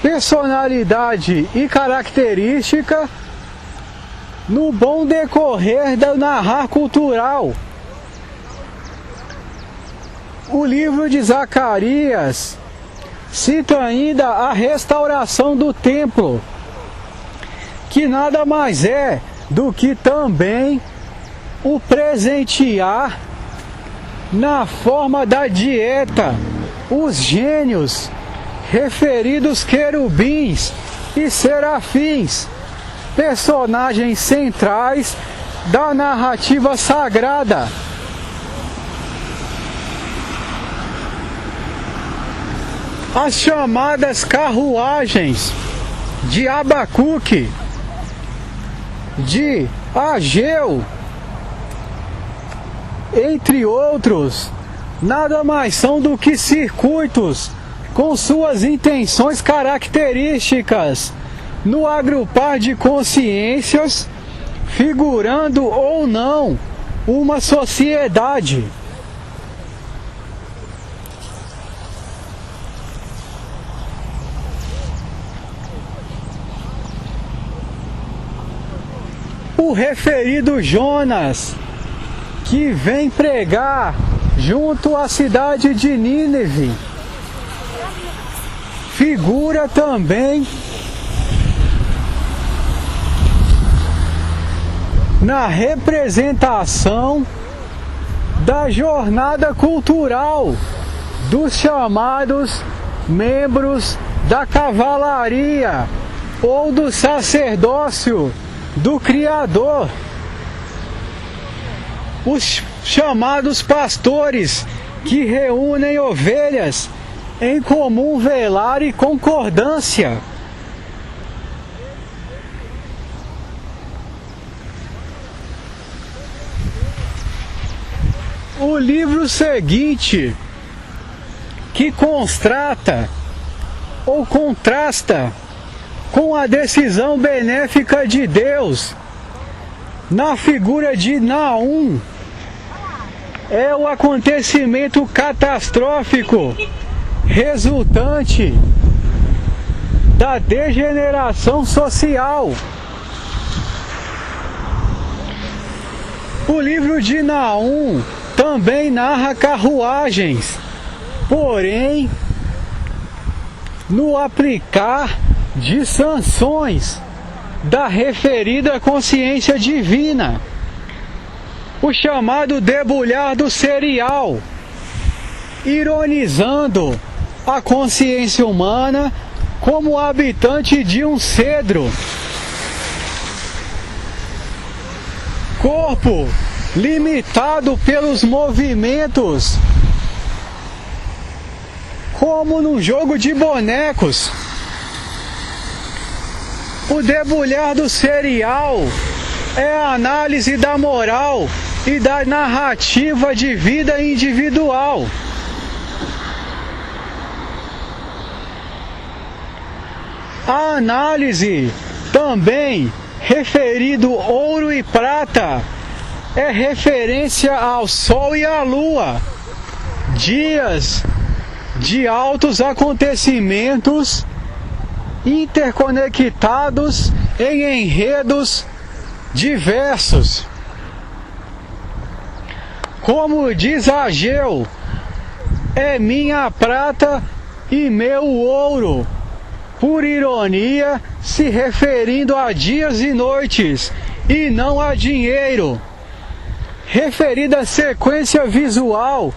S1: personalidade e característica no bom decorrer do narrar cultural. O livro de Zacarias cita ainda a restauração do templo, que nada mais é do que também o presentear na forma da dieta os gênios referidos querubins e serafins, personagens centrais da narrativa sagrada. as chamadas carruagens de Abacuque, de Ageu, entre outros, nada mais são do que circuitos com suas intenções características no agrupar de consciências, figurando ou não uma sociedade. O referido Jonas, que vem pregar junto à cidade de Nínive, figura também na representação da jornada cultural dos chamados membros da cavalaria ou do sacerdócio do Criador, os chamados pastores que reúnem ovelhas em comum velar e concordância. O livro seguinte, que constata ou contrasta com a decisão benéfica de Deus na figura de Naum, é o acontecimento catastrófico resultante da degeneração social. O livro de Naum também narra carruagens, porém, no aplicar de sanções da referida consciência divina, o chamado debulhar do cereal, ironizando a consciência humana como habitante de um cedro, corpo limitado pelos movimentos, como num jogo de bonecos. O debulhar do cereal é a análise da moral e da narrativa de vida individual. A análise, também referido ouro e prata, é referência ao Sol e à Lua, dias de altos acontecimentos interconectados em enredos diversos. Como diz Ageu, é minha prata e meu ouro, por ironia, se referindo a dias e noites e não a dinheiro. Referida sequência visual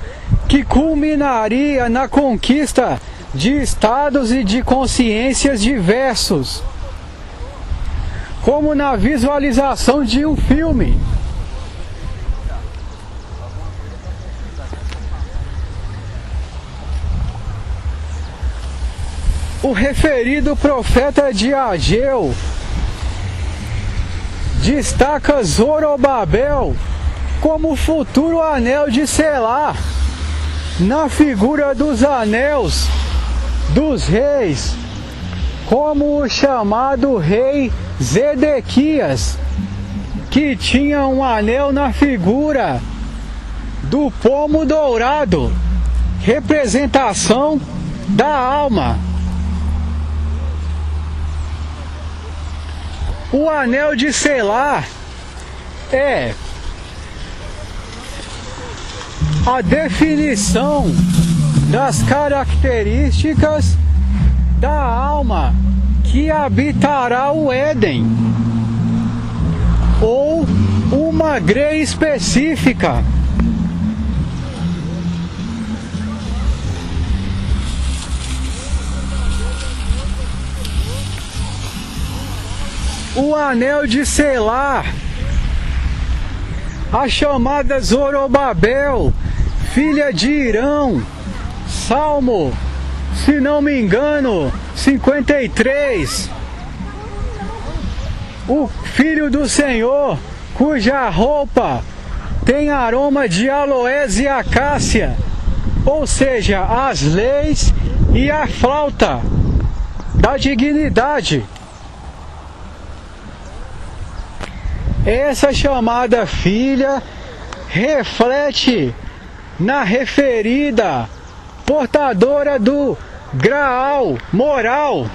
S1: que culminaria na conquista de estados e de consciências diversos, como na visualização de um filme. O referido profeta de Ageu destaca Zorobabel como futuro anel de Selá, na figura dos anéis dos reis, como o chamado rei Zedequias, que tinha um anel na figura do pomo dourado, representação da alma. O anel de Selá é a definição das características da alma que habitará o Éden, ou uma grei específica. O anel de Selá, a chamada Zorobabel, filha de Irão, Salmo se não me engano, 53. O Filho do Senhor, cuja roupa tem aroma de aloés e acácia, ou seja, as leis e a flauta da dignidade. Essa chamada filha reflete na referida portadora do graal moral.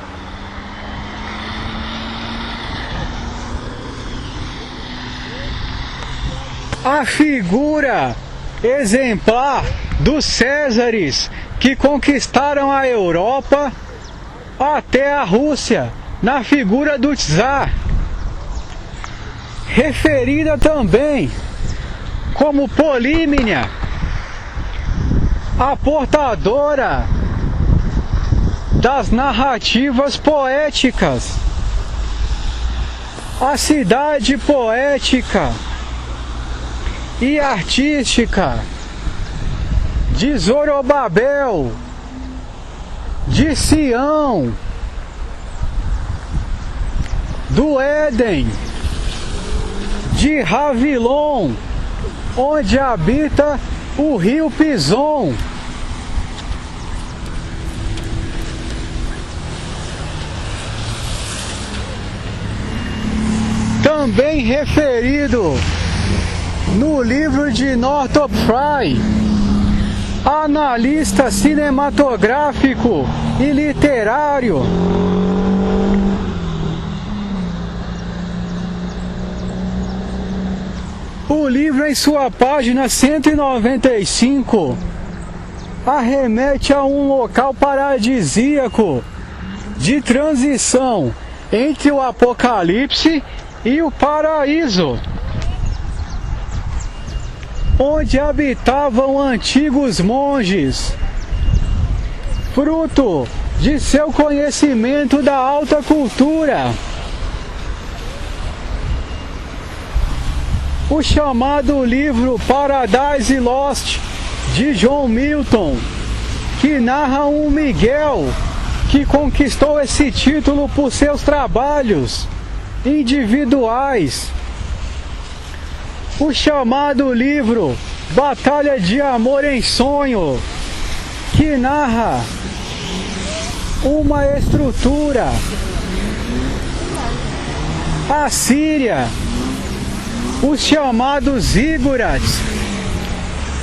S1: A figura exemplar dos Césares que conquistaram a Europa até a Rússia, na figura do Tsar, referida também como Polímnia, a portadora das narrativas poéticas, a cidade poética e artística de Zorobabel, de Sião, do Éden, de Ravilon, onde habita o rio Pison. Também referido no livro de Northrop Frye, analista cinematográfico e literário. O livro, em sua página 195, arremete a um local paradisíaco de transição entre o Apocalipse e o paraíso, onde habitavam antigos monges, fruto de seu conhecimento da alta cultura. O chamado livro Paradise Lost, de John Milton, que narra um Miguel que conquistou esse título por seus trabalhos individuais. O chamado livro Batalha de Amor em Sonho, que narra uma estrutura assíria, os chamados zigurats,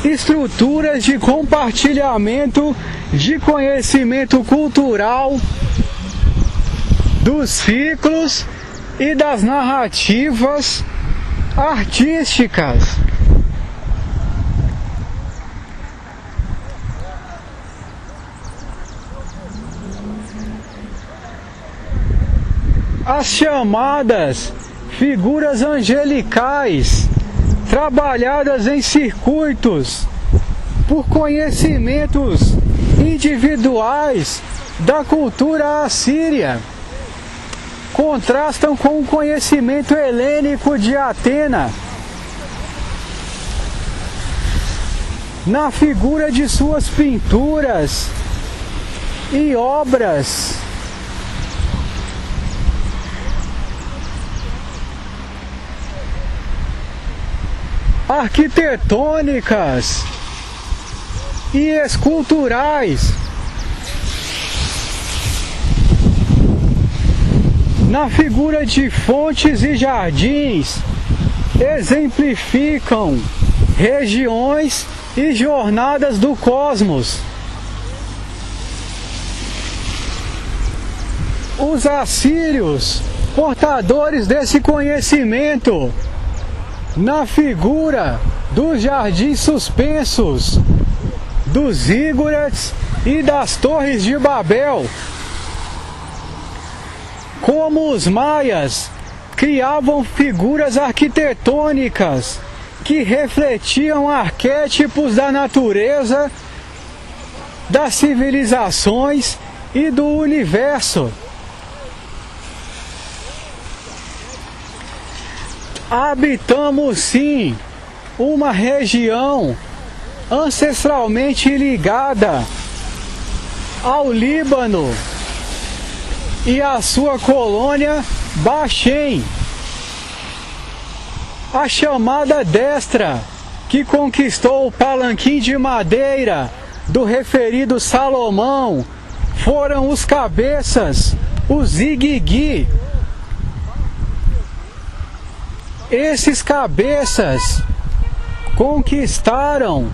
S1: estruturas de compartilhamento de conhecimento cultural, dos ciclos e das narrativas artísticas. As chamadas figuras angelicais, trabalhadas em circuitos por conhecimentos individuais da cultura assíria, contrastam com o conhecimento helênico de Atena, na figura de suas pinturas e obras. Arquitetônicas e esculturais, na figura de fontes e jardins, exemplificam regiões e jornadas do cosmos. Os assírios, portadores desse conhecimento, na figura dos jardins suspensos, dos zigurats e das torres de Babel. Como os maias criavam figuras arquitetônicas que refletiam arquétipos da natureza, das civilizações e do universo. Habitamos sim uma região ancestralmente ligada ao Líbano e a sua colônia Baxém, a chamada destra que conquistou o palanquim de madeira do referido Salomão foram os cabeças, os Igigi. Esses cabeças conquistaram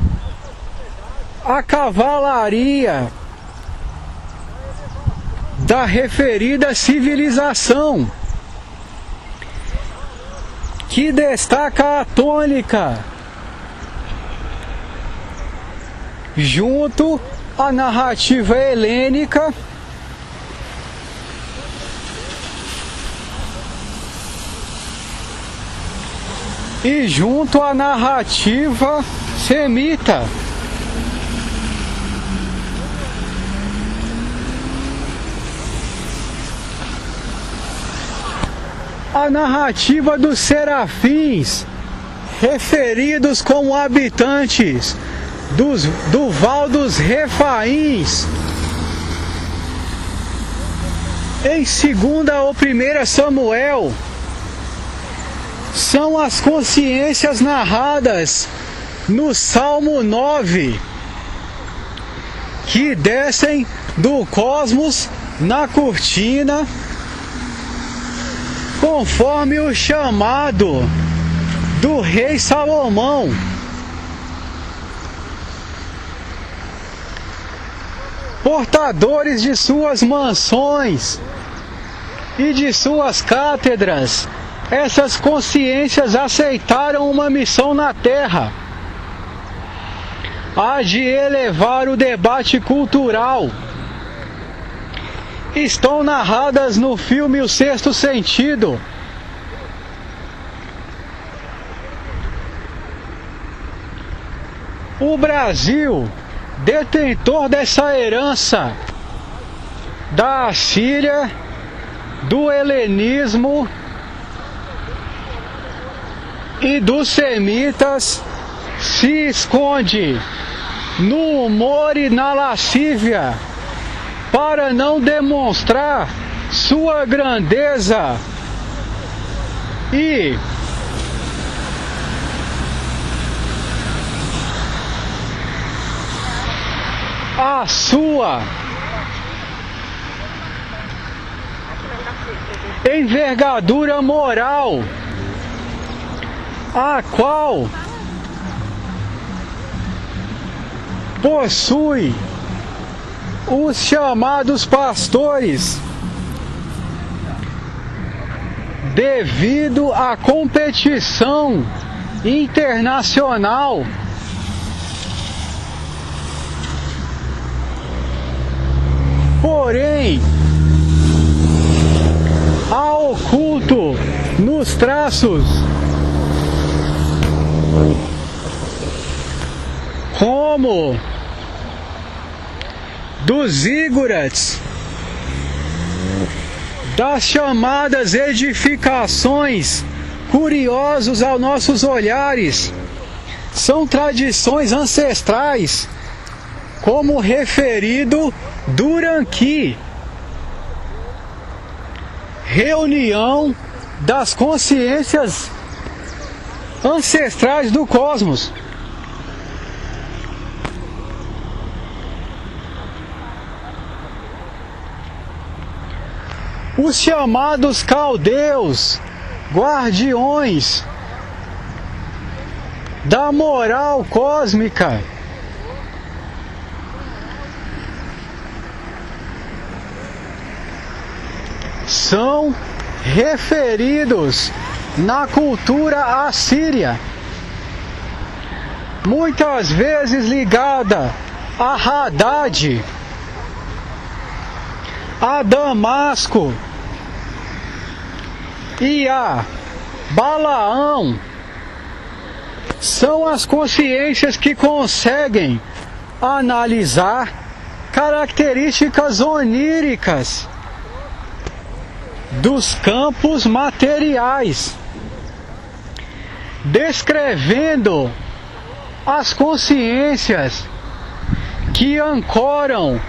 S1: a cavalaria da referida civilização, que destaca a tônica junto à narrativa helênica e junto à narrativa semita. A narrativa dos serafins, referidos como habitantes do Val dos Refaíns, em 2ª ou 1ª Samuel, são as consciências narradas no Salmo 9, que descem do cosmos na cortina, conforme o chamado do rei Salomão. Portadores de suas mansões e de suas cátedras, essas consciências aceitaram uma missão na Terra, a de elevar o debate cultural. Estão narradas no filme O Sexto Sentido. O Brasil, detentor dessa herança da Assíria, do helenismo e dos semitas, se esconde no humor e na lascívia para não demonstrar sua grandeza e a sua envergadura moral, a qual possui os chamados pastores, devido à competição internacional porém há oculto nos traços como dos ígurates, das chamadas edificações, curiosos aos nossos olhares, são tradições ancestrais, como referido Duranqui, reunião das consciências ancestrais do cosmos. Os chamados caldeus, guardiões da moral cósmica, são referidos na cultura assíria, muitas vezes ligada a Haddad, a Damasco e a Balaão. São as consciências que conseguem analisar características oníricas dos campos materiais, descrevendo as consciências que ancoram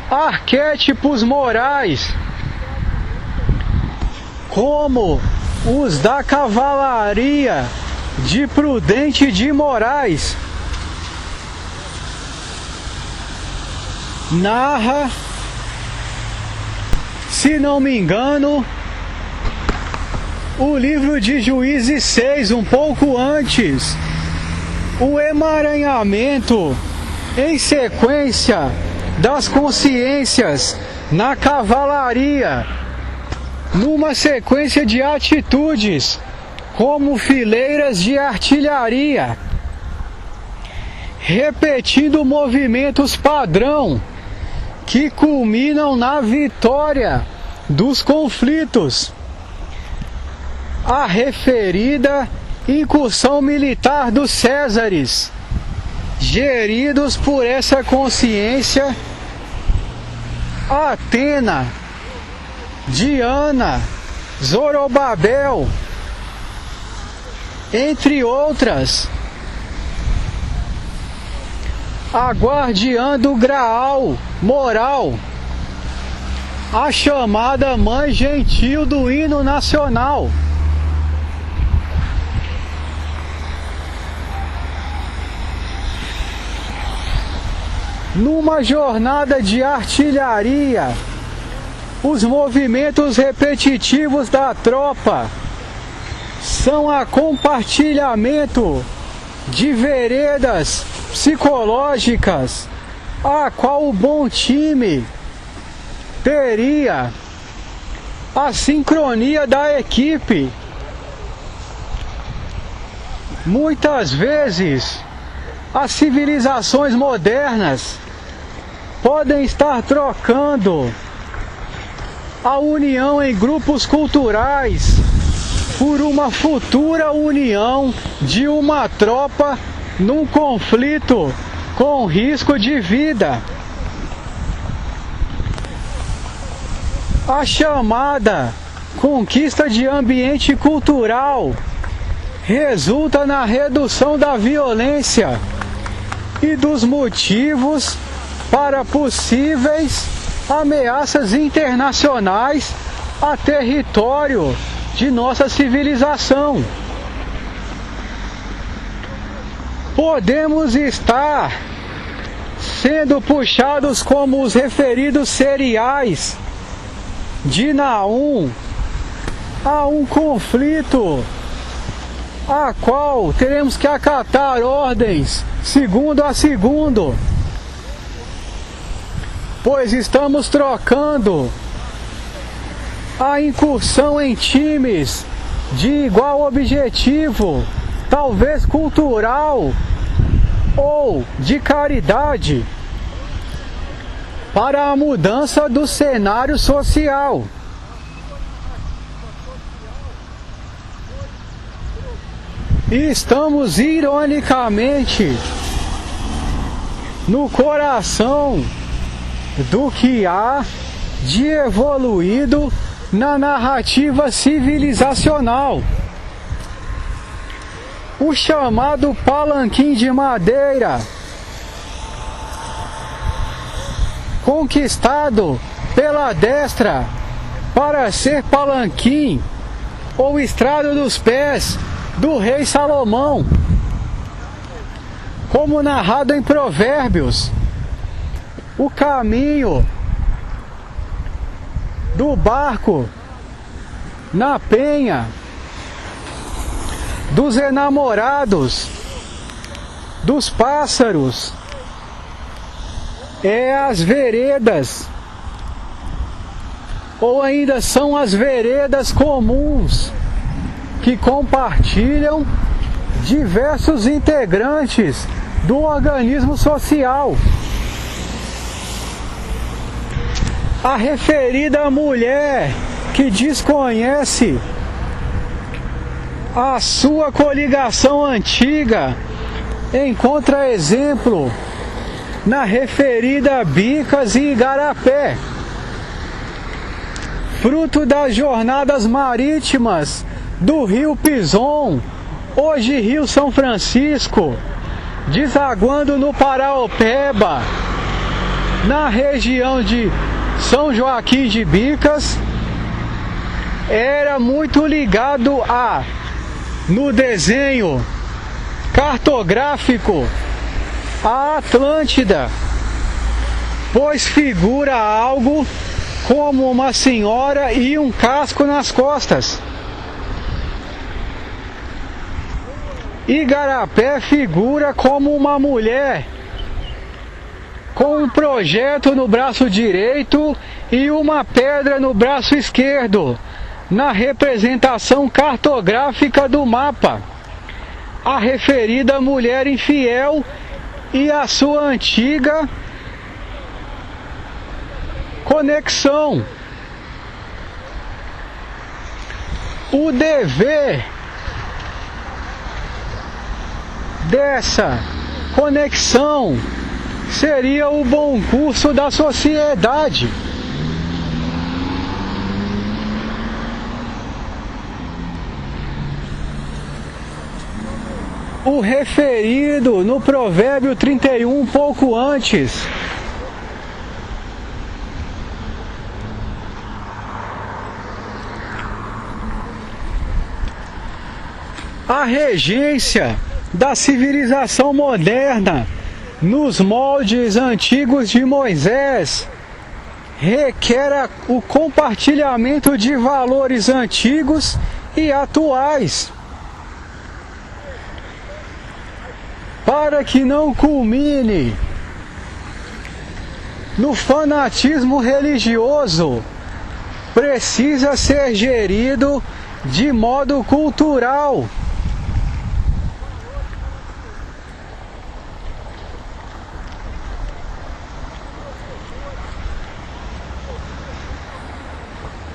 S1: arquétipos morais, como os da cavalaria de Prudente de Moraes, narra, se não me engano, o livro de Juízes 6, um pouco antes, o emaranhamento em sequência das consciências na cavalaria, numa sequência de atitudes como fileiras de artilharia, repetindo movimentos padrão que culminam na vitória dos conflitos. A referida incursão militar dos Césares, geridos por essa consciência, Atena, Diana, Zorobabel, entre outras, a guardiã do Graal moral, a chamada mãe gentil do hino nacional. Numa jornada de artilharia, os movimentos repetitivos da tropa são a compartilhamento de veredas psicológicas, a qual o bom time teria a sincronia da equipe. Muitas vezes, as civilizações modernas podem estar trocando a união em grupos culturais por uma futura união de uma tropa num conflito com risco de vida. A chamada conquista de ambiente cultural resulta na redução da violência e dos motivos para possíveis ameaças internacionais a território de nossa civilização. Podemos estar sendo puxados como os referidos seriais de Naum a um conflito a qual teremos que acatar ordens segundo a segundo, pois estamos trocando a incursão em times de igual objetivo, talvez cultural ou de caridade, para a mudança do cenário social. E estamos ironicamente no coração do que há de evoluído na narrativa civilizacional. O chamado palanquim de madeira, conquistado pela destra para ser palanquim ou estrado dos pés do rei Salomão, como narrado em Provérbios, o caminho do barco na penha, dos enamorados, dos pássaros, é as veredas, ou ainda são as veredas comuns que compartilham diversos integrantes do organismo social. A referida mulher que desconhece a sua coligação antiga encontra exemplo na referida Bicas e Igarapé, fruto das jornadas marítimas do rio Pison, hoje rio São Francisco, desaguando no Paraopeba na região de São Joaquim de Bicas, era muito ligado no desenho cartográfico a Atlântida, pois figura algo como uma senhora e um casco nas costas. Igarapé figura como uma mulher com um projeto no braço direito e uma pedra no braço esquerdo, na representação cartográfica do mapa. A referida mulher infiel e a sua antiga conexão. O dever dessa conexão seria o bom curso da sociedade. O referido no Provérbio 31, pouco antes. A regência da civilização moderna nos moldes antigos de Moisés requer o compartilhamento de valores antigos e atuais, para que não culmine no fanatismo religioso. Precisa ser gerido de modo cultural.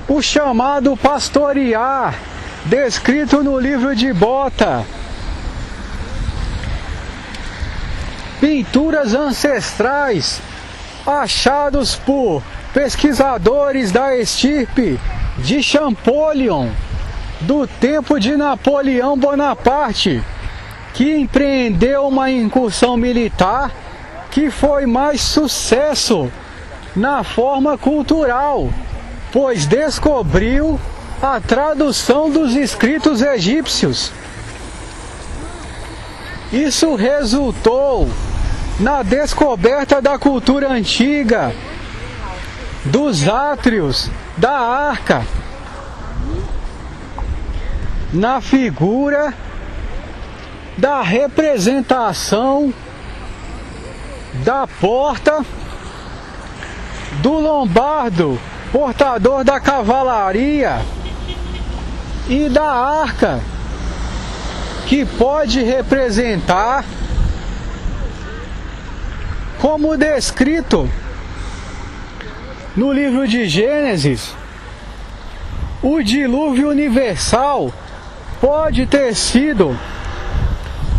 S1: O chamado pastorear, descrito no livro de Bota, pinturas ancestrais achados por pesquisadores da estirpe de Champollion, do tempo de Napoleão Bonaparte, que empreendeu uma incursão militar que foi mais sucesso na forma cultural, pois descobriu a tradução dos escritos egípcios. Isso resultou na descoberta da cultura antiga, dos átrios, da arca, na figura da representação da porta, do lombardo, portador da cavalaria, e da arca, que pode representar, como descrito no livro de Gênesis, o dilúvio universal pode ter sido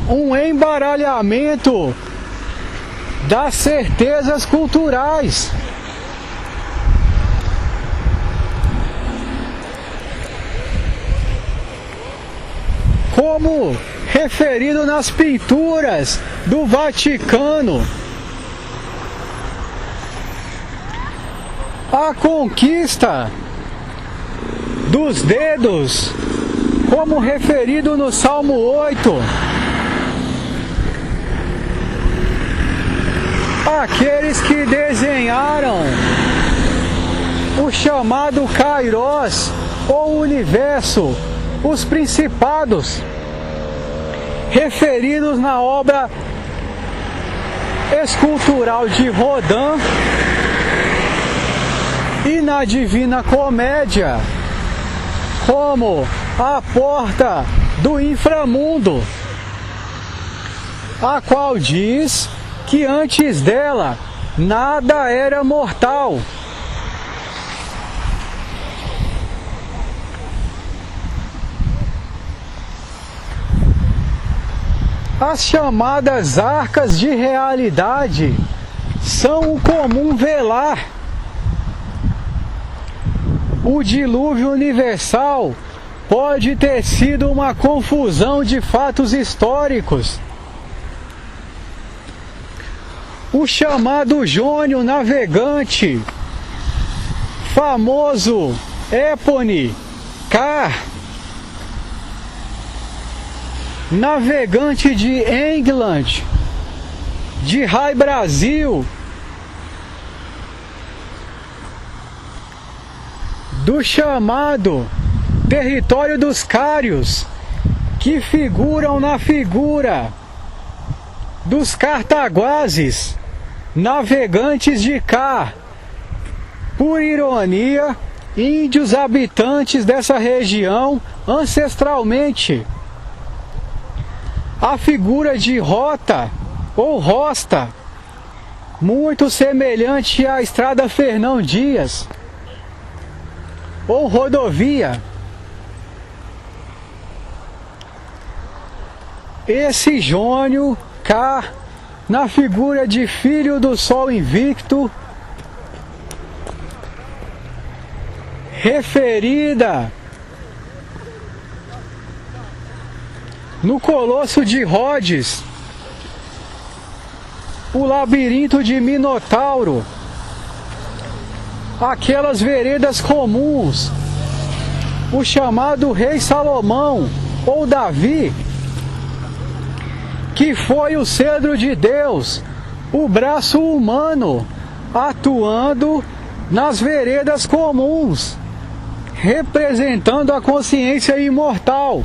S1: um embaralhamento das certezas culturais. Como referido nas pinturas do Vaticano, a conquista dos dedos, como referido no Salmo 8, aqueles que desenharam o chamado Kairos, ou universo, os principados, referidos na obra escultural de Rodin e na Divina Comédia, como a porta do inframundo, a qual diz que antes dela nada era mortal. As chamadas arcas de realidade são o comum velar. O dilúvio universal pode ter sido uma confusão de fatos históricos. o chamado Jônio Navegante, famoso Épone K, navegante de England, de Rai Brasil, do chamado Território dos Cários, que figuram na figura dos cartaguases, navegantes de cá, por ironia, índios habitantes dessa região ancestralmente. A figura de rota ou rosta, muito semelhante à estrada Fernão Dias ou rodovia. Esse Jônio K, na figura de filho do sol invicto, referida no Colosso de Rhodes, o labirinto de Minotauro, aquelas veredas comuns, o chamado rei Salomão ou Davi, que foi o cedro de Deus, o braço humano, atuando nas veredas comuns, representando a consciência imortal.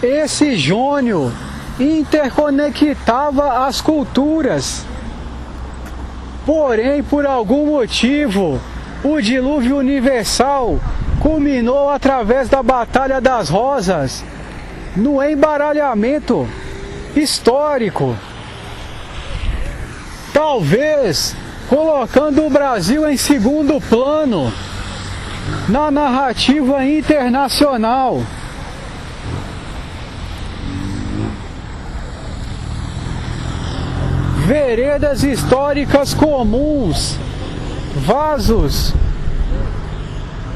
S1: Esse Jônio interconectava as culturas, porém, por algum motivo, o dilúvio universal culminou através da Batalha das Rosas, no embaralhamento histórico, talvez colocando o Brasil em segundo plano na narrativa internacional. Veredas históricas comuns, vasos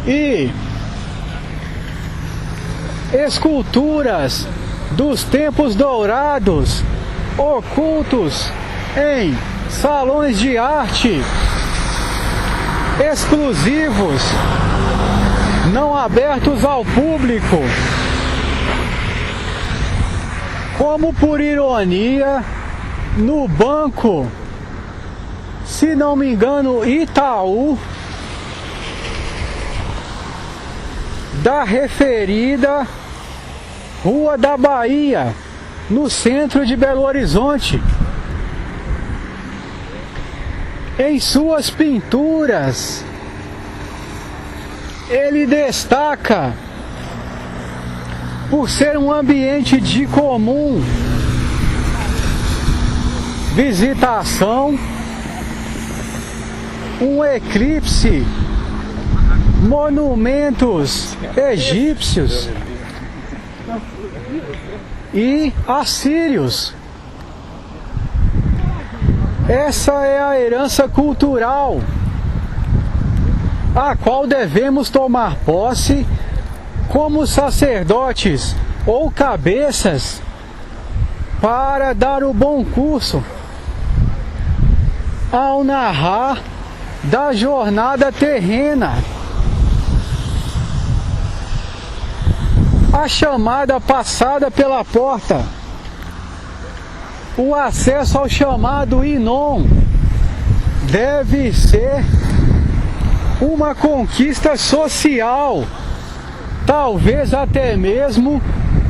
S1: e esculturas dos tempos dourados, ocultos em salões de arte exclusivos, não abertos ao público, como por ironia, no banco, se não me engano, Itaú, da referida Rua da Bahia, no centro de Belo Horizonte. Em suas pinturas, ele destaca, por ser um ambiente de comum visitação, um eclipse, monumentos egípcios e assírios. Essa é a herança cultural a qual devemos tomar posse como sacerdotes ou cabeças para dar o bom curso ao narrar da jornada terrena, a chamada passada pela porta, o acesso ao chamado Inon deve ser uma conquista social, talvez até mesmo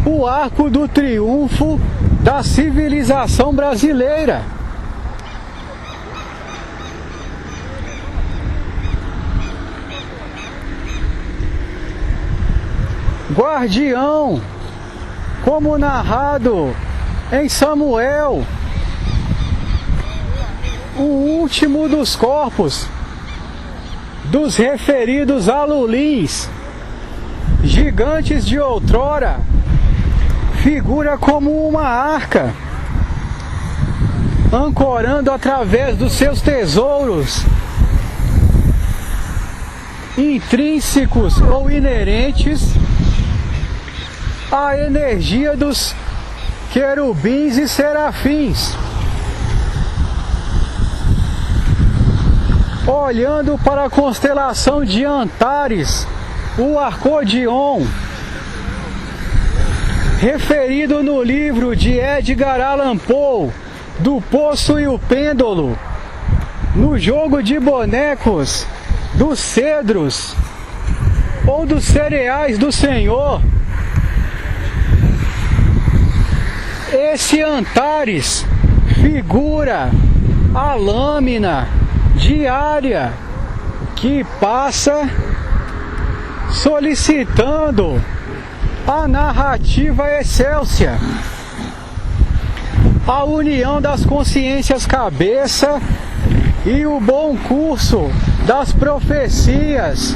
S1: o arco do triunfo da civilização brasileira. Guardião, como narrado em Samuel, o último dos corpos dos referidos alulins, gigantes de outrora, figura como uma arca, ancorando através dos seus tesouros intrínsecos ou inerentes à energia dos querubins e serafins, olhando para a constelação de Antares, o Arcodion, referido no livro de Edgar Allan Poe, do Poço e o Pêndulo, no jogo de bonecos dos cedros ou dos cereais do Senhor. Esse Antares figura a lâmina diária que passa solicitando a narrativa excelsa, a união das consciências cabeça e o bom curso das profecias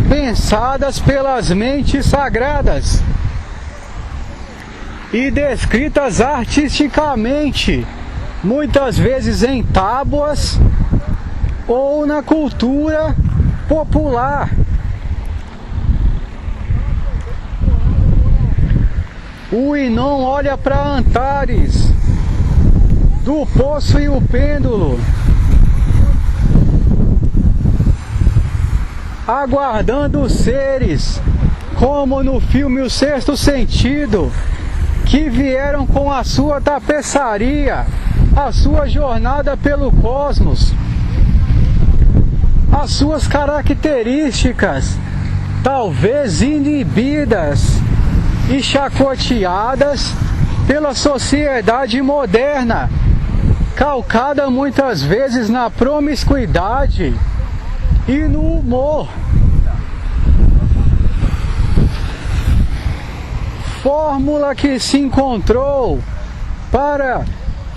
S1: pensadas pelas mentes sagradas e descritas artisticamente, muitas vezes em tábuas ou na cultura popular. O Inon olha para Antares, do Poço e o Pêndulo, aguardando os seres, como no filme O Sexto Sentido, que vieram com a sua tapeçaria, a sua jornada pelo cosmos, as suas características, talvez inibidas e chacoteadas pela sociedade moderna, calcada muitas vezes na promiscuidade e no humor. Fórmula que se encontrou para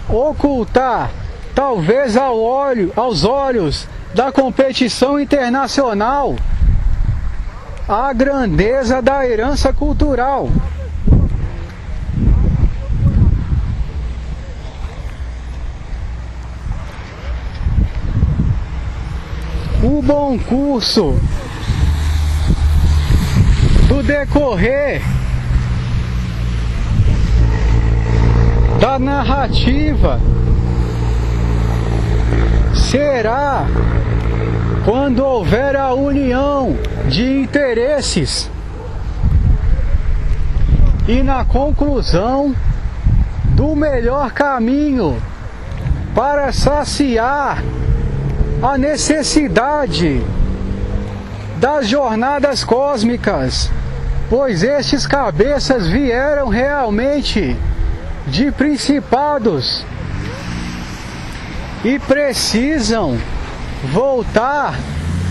S1: ocultar, talvez aos olhos da competição internacional, a grandeza da herança cultural. O bom curso do decorrer da narrativa será quando houver a união de interesses e na conclusão do melhor caminho para saciar a necessidade das jornadas cósmicas, pois estes cabeças vieram realmente de principados e precisam voltar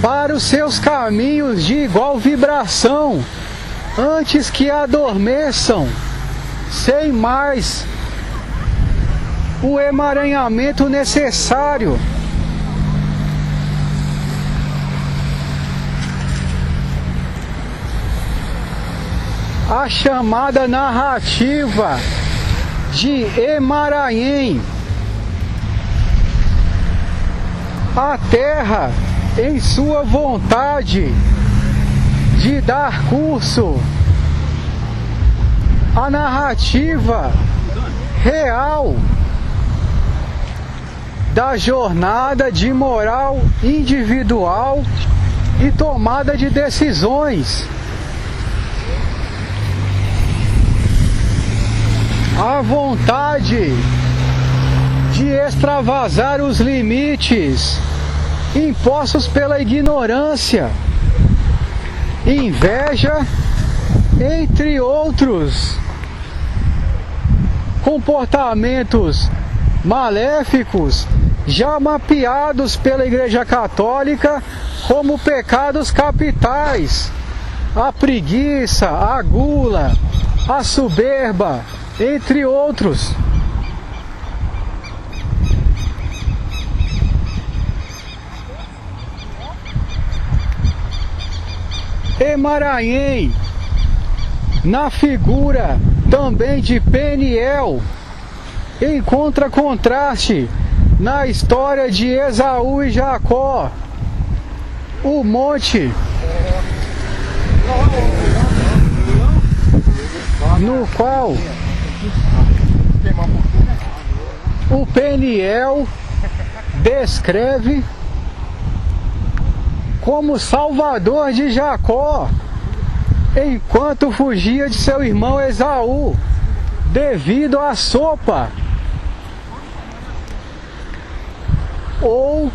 S1: para os seus caminhos de igual vibração antes que adormeçam, sem mais o emaranhamento necessário. A chamada narrativa de Emaranhém, a Terra, em sua vontade de dar curso à narrativa real da jornada de moral individual e tomada de decisões. A vontade de extravasar os limites impostos pela ignorância, inveja, entre outros comportamentos maléficos já mapeados pela Igreja Católica como pecados capitais: a preguiça, a gula, a soberba, entre outros. Emaranhém, na figura também de Peniel, encontra contraste na história de Esaú e Jacó. O monte no qual O Peniel descreve como salvador de Jacó, enquanto fugia de seu irmão Esaú, devido à sopa, ou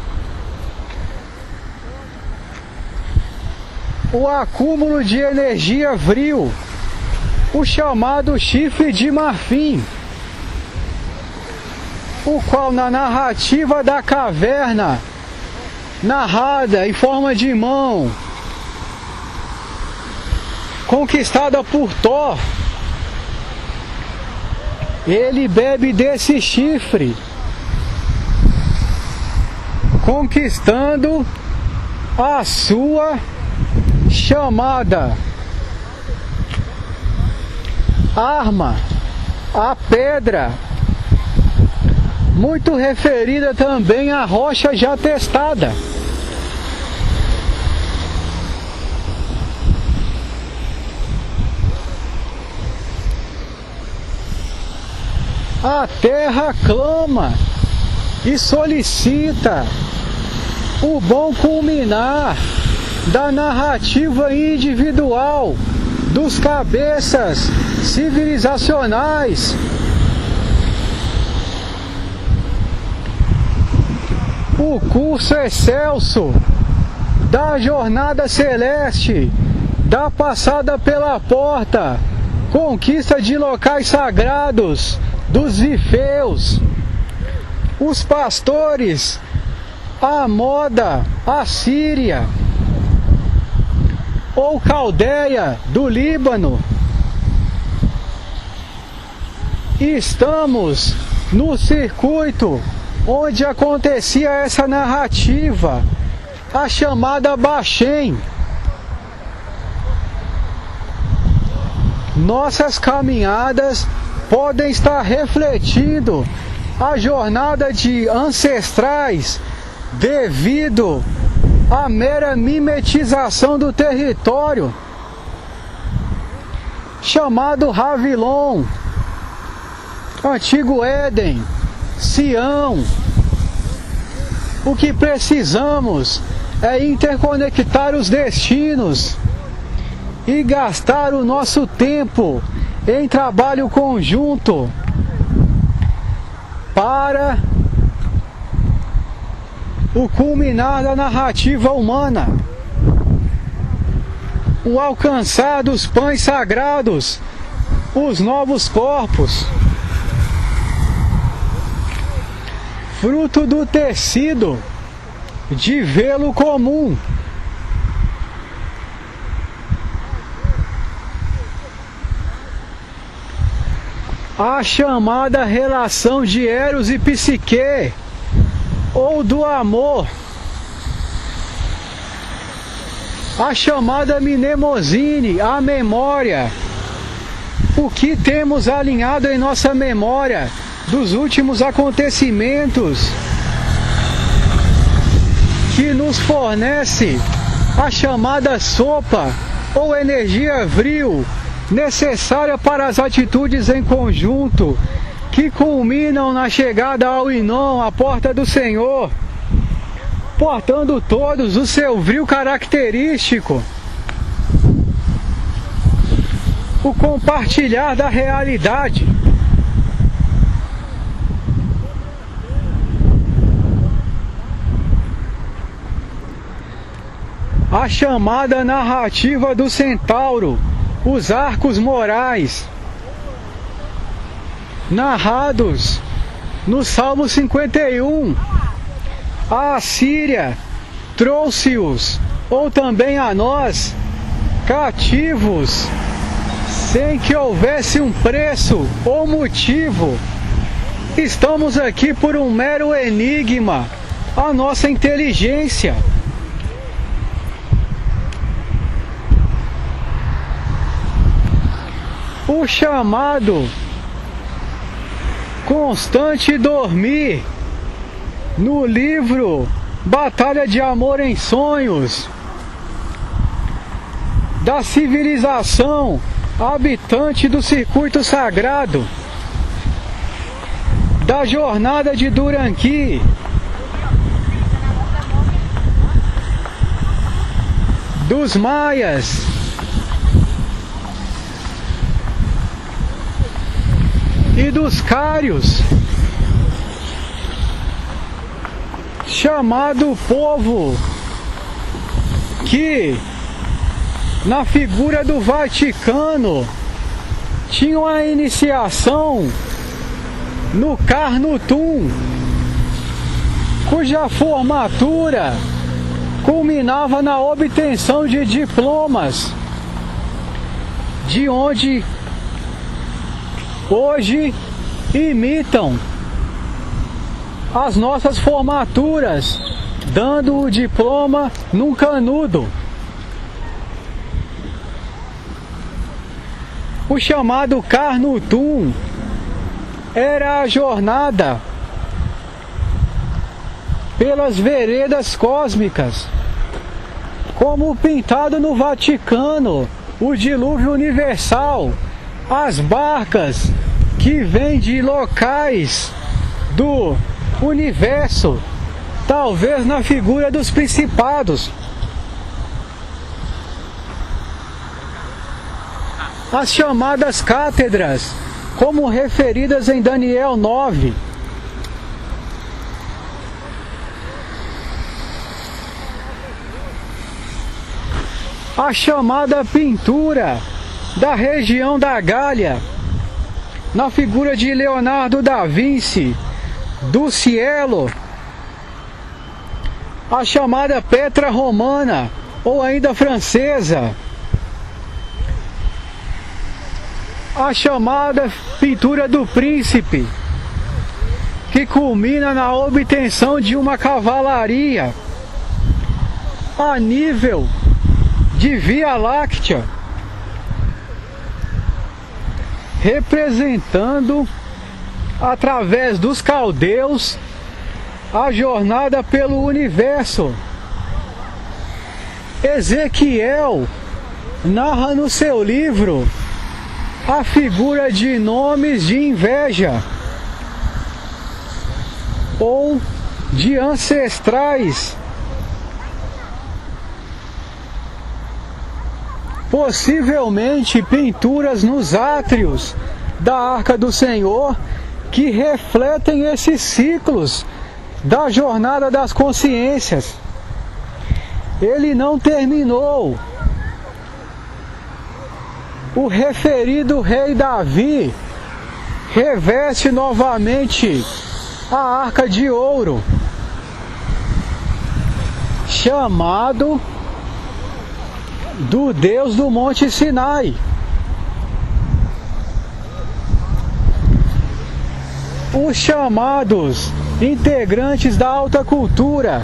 S1: o acúmulo de energia vril, o chamado chifre de marfim, o qual na narrativa da caverna, narrada em forma de mão, conquistada por Thor, ele bebe desse chifre, conquistando a sua chamada arma, a pedra, muito referida também à rocha já testada. A terra clama e solicita o bom culminar da narrativa individual dos cabeças civilizacionais. O curso excelso da jornada celeste, da passada pela porta, conquista de locais sagrados dos Zifeus, os pastores, a moda assíria ou caldeia do Líbano. Estamos no circuito onde acontecia essa narrativa, a chamada Bachem. Nossas caminhadas podem estar refletindo a jornada de ancestrais devido à mera mimetização do território, chamado Havilon, Antigo Éden, Sião. O que precisamos é interconectar os destinos e gastar o nosso tempo em trabalho conjunto para o culminar da narrativa humana, o alcançar dos pães sagrados, os novos corpos, fruto do tecido de velo comum. A chamada relação de Eros e Psique, ou do amor, a chamada mnemosine, a memória, o que temos alinhado em nossa memória dos últimos acontecimentos, que nos fornece a chamada sopa ou energia vril, necessária para as atitudes em conjunto, que culminam na chegada ao Inon, a porta do Senhor, portando todos o seu vril característico, o compartilhar da realidade. A chamada narrativa do centauro, os arcos morais, narrados no Salmo 51, a Assíria trouxe-os, ou também a nós, cativos, sem que houvesse um preço ou motivo. Estamos aqui por um mero enigma, a nossa inteligência. O chamado constante dormir, no livro Batalha de Amor em Sonhos, da civilização habitante do circuito sagrado, da jornada de Duranqui, dos maias, e dos cários, chamado povo que na figura do Vaticano tinham a iniciação no Carnutum, cuja formatura culminava na obtenção de diplomas, de onde hoje imitam as nossas formaturas, dando o diploma num canudo. O chamado Carnutum era a jornada pelas veredas cósmicas, como pintado no Vaticano, o dilúvio universal, as barcas que vêm de locais do universo, talvez na figura dos principados. As chamadas cátedras, como referidas em Daniel 9. A chamada pintura da região da Gália, na figura de Leonardo da Vinci, do Cielo. A chamada Petra Romana, ou ainda francesa. A chamada pintura do príncipe, que culmina na obtenção de uma cavalaria a nível de Via Láctea, representando, através dos caldeus, a jornada pelo universo. Ezequiel narra no seu livro a figura de nomes de inveja ou de ancestrais, possivelmente pinturas nos átrios da Arca do Senhor, que refletem esses ciclos da jornada das consciências. Ele não terminou. O referido rei Davi reveste novamente a Arca de Ouro, chamado do Deus do Monte Sinai. Os chamados integrantes da alta cultura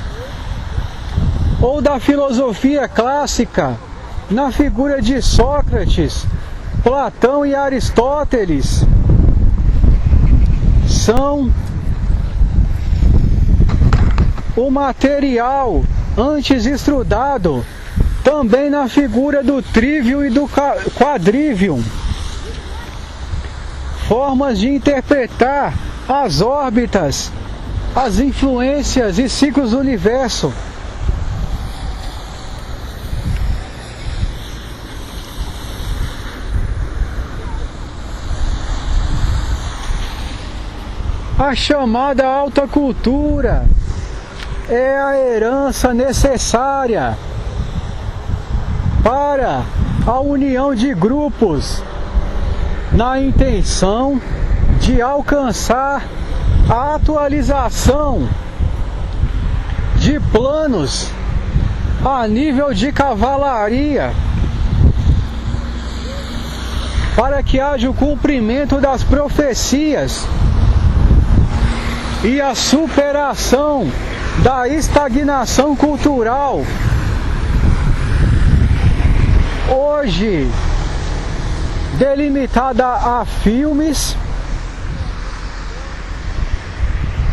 S1: ou da filosofia clássica, na figura de Sócrates, Platão e Aristóteles, são o material antes estudado também na figura do trivium e do quadrivium, formas de interpretar as órbitas, as influências e ciclos do universo. A chamada alta cultura é a herança necessária para a união de grupos na intenção de alcançar a atualização de planos a nível de cavalaria, para que haja o cumprimento das profecias e a superação da estagnação cultural. Hoje delimitada a filmes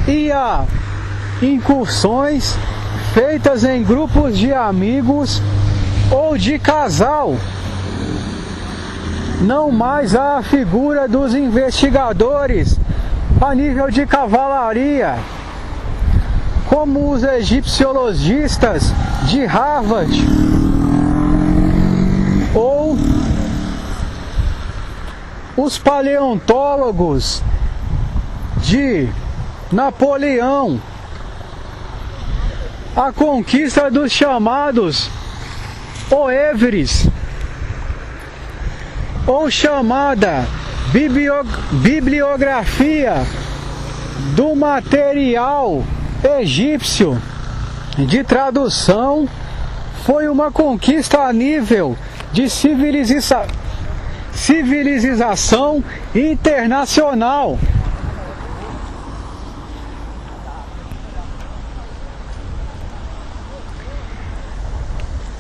S1: e a incursões feitas em grupos de amigos ou de casal. Não mais a figura dos investigadores a nível de cavalaria, como os egipciologistas de Harvard ou os paleontólogos de Napoleão, a conquista dos chamados Oéveres, ou chamada bibliografia do material egípcio de tradução, foi uma conquista a nível de civilização internacional.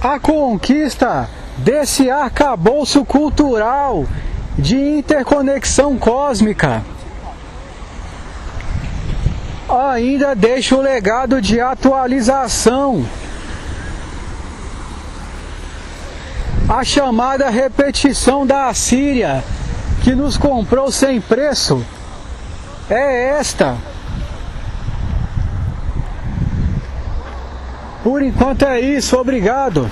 S1: A conquista desse arcabouço cultural de interconexão cósmica ainda deixa o legado de atualização. A chamada repetição da Assíria, que nos comprou sem preço, é esta. Por enquanto é isso, obrigado.